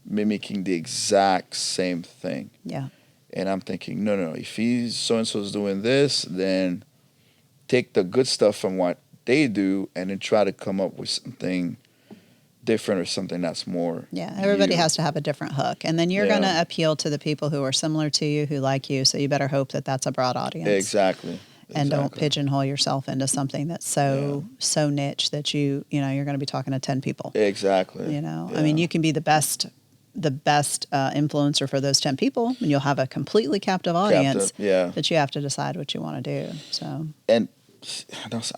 Speaker 2: mimicking the exact same thing.
Speaker 1: Yeah.
Speaker 2: And I'm thinking, no. If so-and-so's doing this, then take the good stuff from what they do and then try to come up with something different or something that's more.
Speaker 1: Yeah, everybody has to have a different hook. And then you're going to appeal to the people who are similar to you, who like you. So you better hope that that's a broad audience.
Speaker 2: Exactly.
Speaker 1: And don't pigeonhole yourself into something that's so niche that you're going to be talking to 10 people.
Speaker 2: Exactly.
Speaker 1: I mean, you can be the best influencer for those 10 people, and you'll have a completely captive audience. But you have to decide what you want to do. So.
Speaker 2: And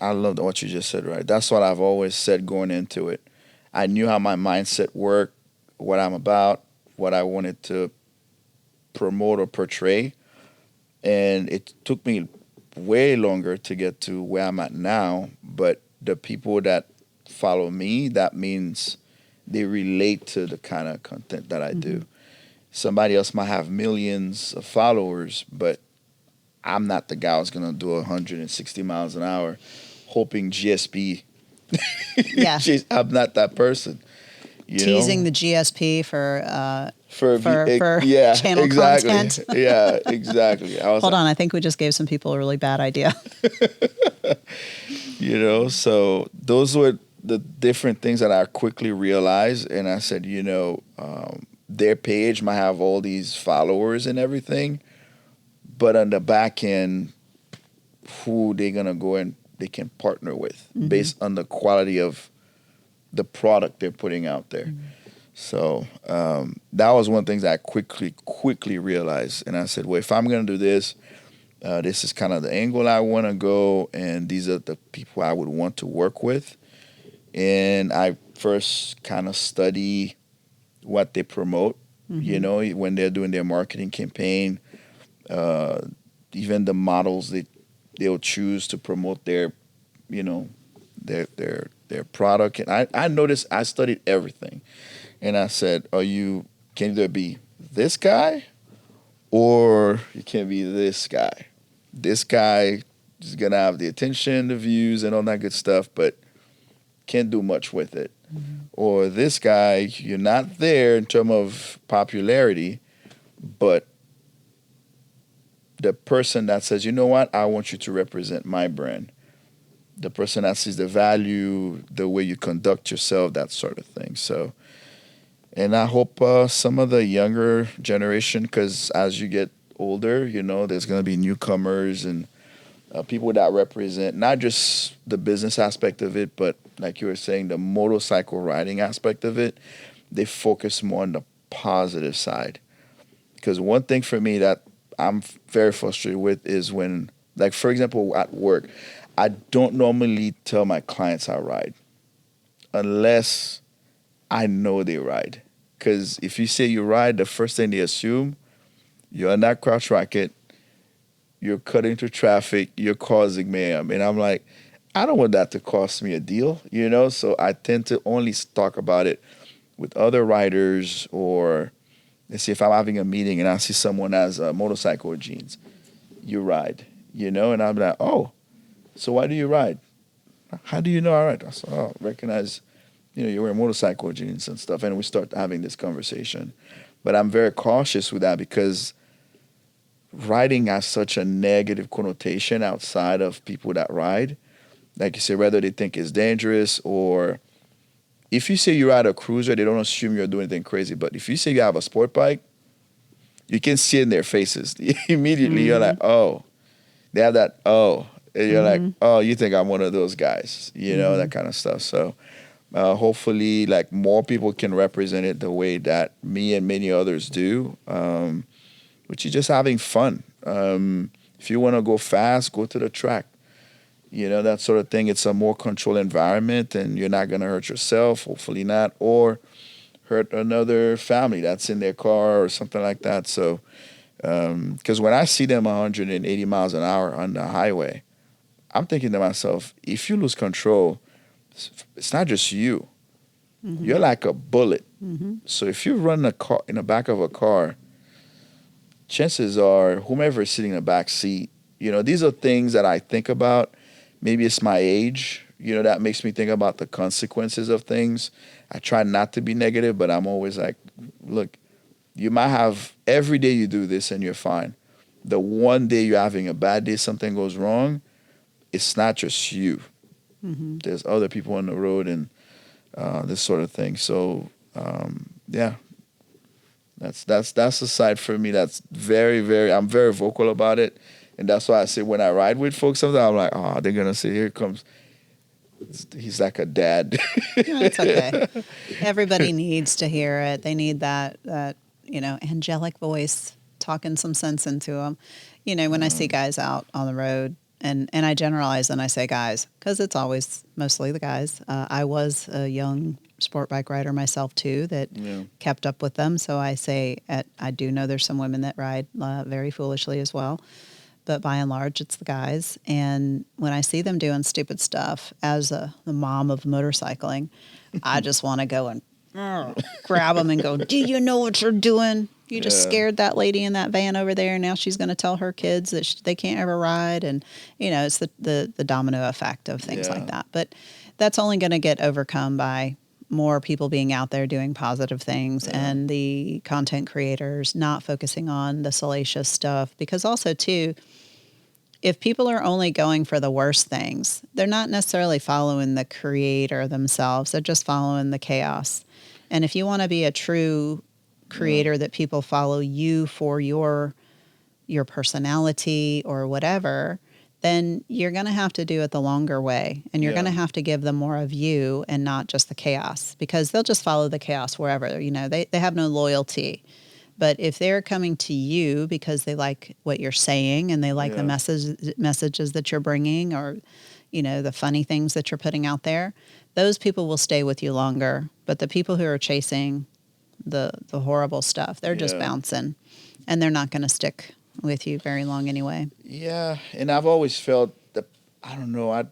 Speaker 2: I love what you just said, right? That's what I've always said going into it. I knew how my mindset worked, what I'm about, what I wanted to promote or portray. And it took me way longer to get to where I'm at now. But the people that follow me, that means they relate to the kind of content that I do. Somebody else might have millions of followers, but I'm not the guy who's going to do 160 miles an hour hoping GSP. I'm not that person.
Speaker 1: teasing the GSP for
Speaker 2: yeah,
Speaker 1: channel
Speaker 2: exactly.
Speaker 1: content.
Speaker 2: Yeah, exactly.
Speaker 1: Hold on, I think we just gave some people a really bad idea.
Speaker 2: So those were the different things that I quickly realized, and I said, their page might have all these followers and everything, but on the back end, who they're gonna go and they can partner with based on the quality of the product they're putting out there. So that was one of the things that I quickly realized, and I said, well, if I'm gonna do this, this is kind of the angle I want to go, and these are the people I would want to work with. And I first kind of study what they promote, when they're doing their marketing campaign, even the models they'll choose to promote their product. And I noticed, I studied everything, and I said, can either be this guy or you can be this guy. This guy is gonna have the attention, the views, and all that good stuff, but can't do much with it. Or this guy, you're not there in terms of popularity, but the person that says, you know what, I want you to represent my brand. The person that sees the value, the way you conduct yourself, that sort of thing. So, and I hope some of the younger generation, because as you get older, there's going to be newcomers and people that represent not just the business aspect of it, but like you were saying, the motorcycle riding aspect of it. They focus more on the positive side. Because one thing for me that I'm very frustrated with is when, like, for example, at work, I don't normally tell my clients I ride unless I know they ride. Because if you say you ride, the first thing they assume, you're on that crotch rocket, you're cutting through traffic, you're causing mayhem. And I'm like, I don't want that to cost me a deal, So I tend to only talk about it with other riders, or let's see, if I'm having a meeting and I see someone has a motorcycle or jeans, you ride, And I'm like, oh, so why do you ride? How do you know I ride? I said, recognize, you wear motorcycle jeans and stuff. And we start having this conversation. But I'm very cautious with that because riding has such a negative connotation outside of people that ride. Like you say, whether they think it's dangerous, or if you say you ride a cruiser, they don't assume you're doing anything crazy. But if you say you have a sport bike, you can see it in their faces. Immediately, you're like, oh. They have that, oh. And you're like, oh, you think I'm one of those guys, that kind of stuff. So hopefully, like, more people can represent it the way that me and many others do, which is just having fun. If you want to go fast, go to the track. That sort of thing. It's a more controlled environment, and you're not going to hurt yourself, hopefully not, or hurt another family that's in their car or something like that. So, because when I see them 180 miles an hour on the highway, I'm thinking to myself, if you lose control, it's not just you. You're like a bullet. So if you run a car in the back of a car, chances are whomever is sitting in the back seat, these are things that I think about. Maybe it's my age, that makes me think about the consequences of things. I try not to be negative, but I'm always like, look, you might have, every day you do this and you're fine. The one day you're having a bad day, something goes wrong, it's not just you. There's other people on the road and this sort of thing. So, yeah, that's a side for me that's very, very, I'm very vocal about it. And that's why I say when I ride with folks, sometimes I'm like, oh, they're going to say, here comes, he's like a dad.
Speaker 1: No, it's okay. Everybody needs to hear it. They need that angelic voice talking some sense into them. When I see guys out on the road, and I generalize and I say guys, because it's always mostly the guys. I was a young sport bike rider myself too that kept up with them. So I say, I do know there's some women that ride very foolishly as well. But by and large, it's the guys. And when I see them doing stupid stuff, as the mom of motorcycling, I just want to go and grab them and go, do you know what you're doing? You just scared that lady in that van over there. And now she's going to tell her kids that they can't ever ride. And, it's the domino effect of things like that. But that's only going to get overcome by more people being out there doing positive things and the content creators not focusing on the salacious stuff. Because also, too, if people are only going for the worst things, they're not necessarily following the creator themselves. They're just following the chaos. And if you want to be a true creator that people follow you for your personality or whatever, then you're going to have to do it the longer way. And you're going to have to give them more of you and not just the chaos, because they'll just follow the chaos wherever. You know, they have no loyalty. But if they're coming to you because they like what you're saying and they like the messages that you're bringing, or, you know, the funny things that you're putting out there, those people will stay with you longer. But the people who are chasing the horrible stuff, they're just bouncing, and they're not going to stick with you very long anyway.
Speaker 2: Yeah, and I've always felt that, I don't know, I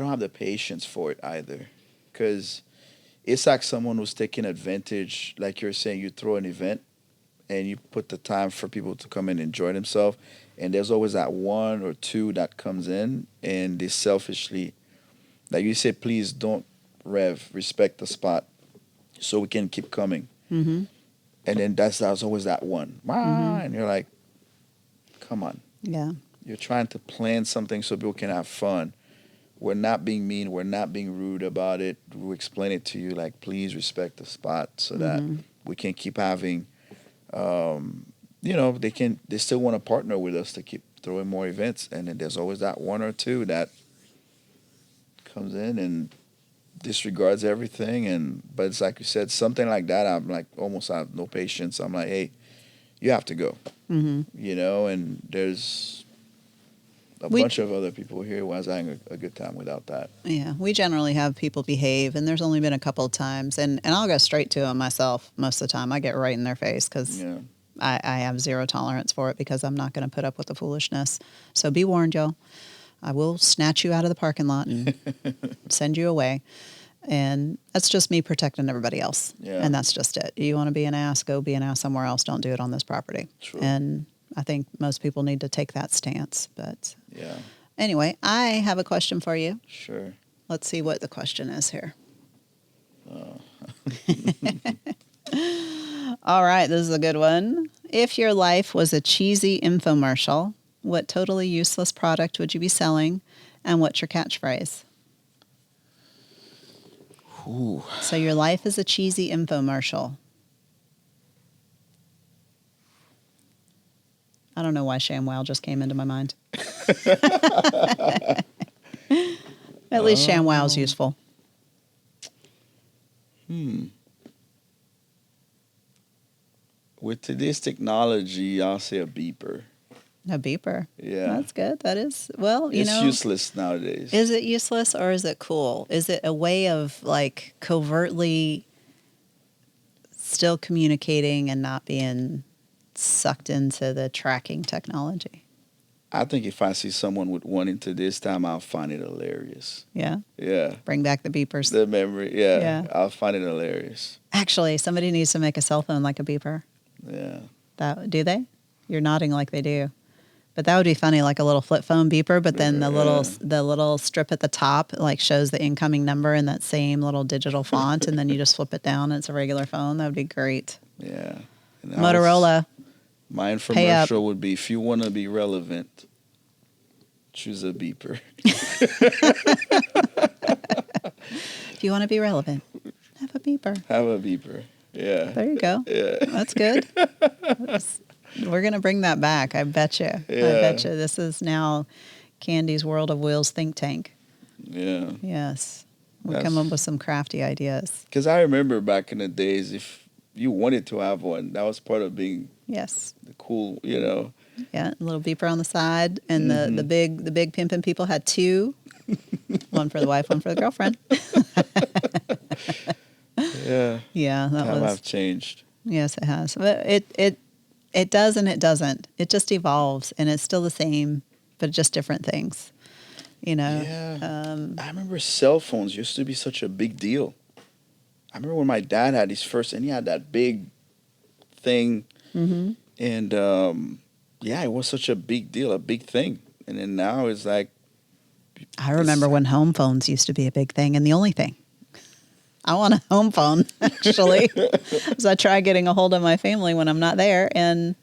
Speaker 2: don't have the patience for it either, because it's like someone who's taking advantage. Like you're saying, you throw an event and you put the time for people to come and enjoy themselves, and there's always that one or two that comes in and they selfishly, like you say, please don't respect the spot so we can keep coming.
Speaker 1: Mm-hmm.
Speaker 2: And then that's always that one. And you're like, come on.
Speaker 1: Yeah.
Speaker 2: You're trying to plan something so people can have fun. We're not being mean. We're not being rude about it. We explain it to you like, please respect the spot so that we can keep having, you know, they still want to partner with us to keep throwing more events. And then there's always that one or two that comes in and disregards everything. But it's like you said, something like that, I'm like, almost have no patience. I'm like, hey, you have to go. You know, and there's a bunch of other people here who was having a good time without that.
Speaker 1: Yeah, we generally have people behave, and there's only been a couple of times, and I'll go straight to them myself most of the time. I get right in their face because I have zero tolerance for it, because I'm not going to put up with the foolishness. So be warned, y'all. I will snatch you out of the parking lot and send you away. And that's just me protecting everybody else. Yeah. And that's just it. You want to be an ass, go be an ass somewhere else. Don't do it on this property. True. And I think most people need to take that stance. But anyway, I have a question for you.
Speaker 2: Sure.
Speaker 1: Let's see what the question is here. All right, this is a good one. If your life was a cheesy infomercial, what totally useless product would you be selling, and what's your catchphrase?
Speaker 2: Ooh.
Speaker 1: So your life is a cheesy infomercial. I don't know why ShamWow just came into my mind. At least ShamWow's useful.
Speaker 2: With today's technology, I'll say a beeper.
Speaker 1: A beeper.
Speaker 2: Yeah.
Speaker 1: That's good. That is, well,
Speaker 2: it's useless nowadays.
Speaker 1: Is it useless or is it cool? Is it a way of like covertly still communicating and not being sucked into the tracking technology?
Speaker 2: I think if I see someone with one into this time, I'll find it hilarious.
Speaker 1: Yeah?
Speaker 2: Yeah.
Speaker 1: Bring back the beepers.
Speaker 2: The memory, yeah. I'll find it hilarious.
Speaker 1: Actually, somebody needs to make a cell phone like a beeper.
Speaker 2: Yeah.
Speaker 1: Do they? You're nodding like they do. But that would be funny, like a little flip phone beeper, but then the little strip at the top like shows the incoming number in that same little digital font, and then you just flip it down and it's a regular phone. That would be great.
Speaker 2: Yeah.
Speaker 1: Motorola.
Speaker 2: My infomercial would be, if you want to be relevant, choose a beeper.
Speaker 1: If you want to be relevant, have a beeper.
Speaker 2: Have a beeper. Yeah.
Speaker 1: There you go. Yeah. That's good. We're going to bring that back. I bet you. Yeah. I bet you. This is now Candy's World of Wheels think tank.
Speaker 2: Yeah.
Speaker 1: Yes. We come up with some crafty ideas.
Speaker 2: Because I remember back in the days, if you wanted to have one, that was part of being the cool, you know.
Speaker 1: Yeah, a little beeper on the side, and the big pimpin' people had two, one for the wife, one for the girlfriend. Yeah, that
Speaker 2: Time
Speaker 1: was.
Speaker 2: I've changed.
Speaker 1: Yes, it has. But it does and it doesn't. It just evolves, and it's still the same, but just different things. You know.
Speaker 2: Yeah. I remember cell phones used to be such a big deal. I remember when my dad had his first, and he had that big thing, and it was such a big deal, a big thing. And then now it's like,
Speaker 1: I remember when home phones used to be a big thing and the only thing. I want a home phone, actually. So I try getting a hold of my family when I'm not there, and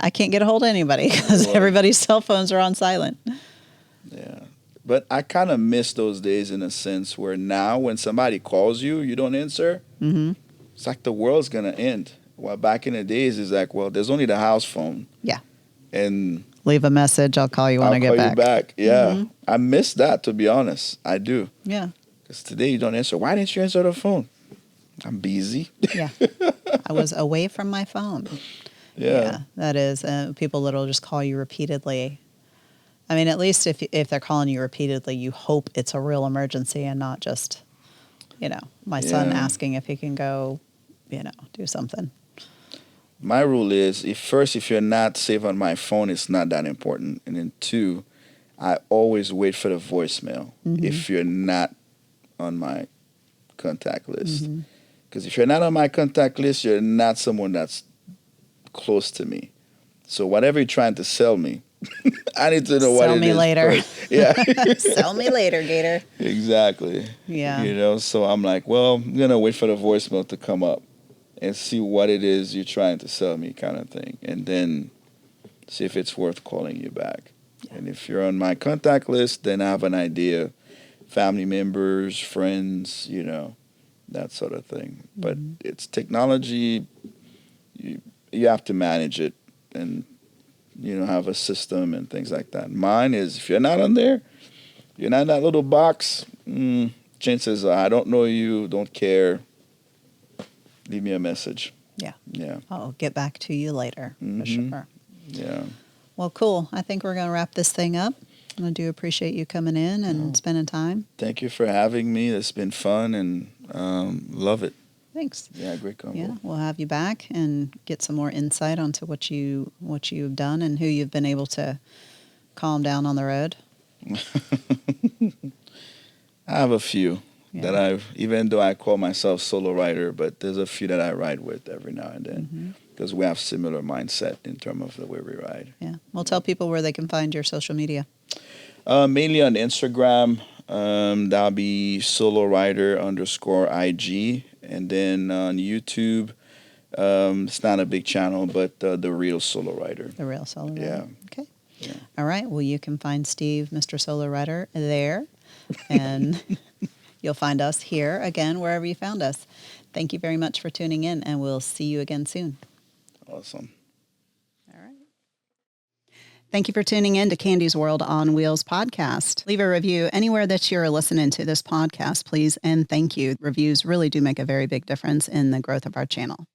Speaker 1: I can't get a hold of anybody because everybody's cell phones are on silent.
Speaker 2: Yeah. But I kind of miss those days in a sense where now when somebody calls you, you don't answer.
Speaker 1: Mm-hmm.
Speaker 2: It's like the world's going to end. Well, back in the days, it's like, well, there's only the house phone.
Speaker 1: Yeah.
Speaker 2: And
Speaker 1: leave a message. I'll call you when I get back.
Speaker 2: I'll call you back. Yeah. I miss that, to be honest. I do.
Speaker 1: Yeah.
Speaker 2: Because today you don't answer. Why didn't you answer the phone? I'm busy.
Speaker 1: Yeah. I was away from my phone.
Speaker 2: Yeah.
Speaker 1: That is. People that'll just call you repeatedly. I mean, at least if they're calling you repeatedly, you hope it's a real emergency and not just, my son asking if he can go, do something.
Speaker 2: My rule is, if you're not saved on my phone, it's not that important. And then 2, I always wait for the voicemail if you're not on my contact list. Because if you're not on my contact list, you're not someone that's close to me. So whatever you're trying to sell me, I need to know what it is. Sell me later. First. Yeah.
Speaker 1: Sell me later, Gator.
Speaker 2: Exactly.
Speaker 1: Yeah.
Speaker 2: So I'm like, well, I'm going to wait for the voicemail to come up and see what it is you're trying to sell me, kind of thing. And then see if it's worth calling you back. Yeah. And if you're on my contact list, then I have an idea. Family members, friends, that sort of thing. But it's technology. You have to manage it and, have a system and things like that. Mine is, if you're not on there, you're not in that little box, chances are I don't know you, don't care. Leave me a message.
Speaker 1: Yeah.
Speaker 2: Yeah.
Speaker 1: I'll get back to you later, for sure.
Speaker 2: Yeah.
Speaker 1: Well, cool. I think we're going to wrap this thing up. I do appreciate you coming in and spending time.
Speaker 2: Thank you for having me. It's been fun and love it.
Speaker 1: Thanks.
Speaker 2: Yeah, great convo.
Speaker 1: Yeah, we'll have you back and get some more insight onto what you've done and who you've been able to calm down on the road.
Speaker 2: I have a few that even though I call myself SoloRider, but there's a few that I ride with every now and then because we have similar mindset in terms of the way we ride.
Speaker 1: Yeah. Well, tell people where they can find your social media.
Speaker 2: Mainly on Instagram. That'll be SoloRider_IG. And then on YouTube, it's not a big channel, but the real SoloRider.
Speaker 1: The real SoloRider.
Speaker 2: Yeah.
Speaker 1: Okay.
Speaker 2: Yeah.
Speaker 1: All right. Well, you can find Steve, Mr. SoloRider, there. And you'll find us here again, wherever you found us. Thank you very much for tuning in, and we'll see you again soon.
Speaker 2: Awesome.
Speaker 1: All right. Thank you for tuning in to Candy's World on Wheels podcast. Leave a review anywhere that you're listening to this podcast, please, and thank you. Reviews really do make a very big difference in the growth of our channel.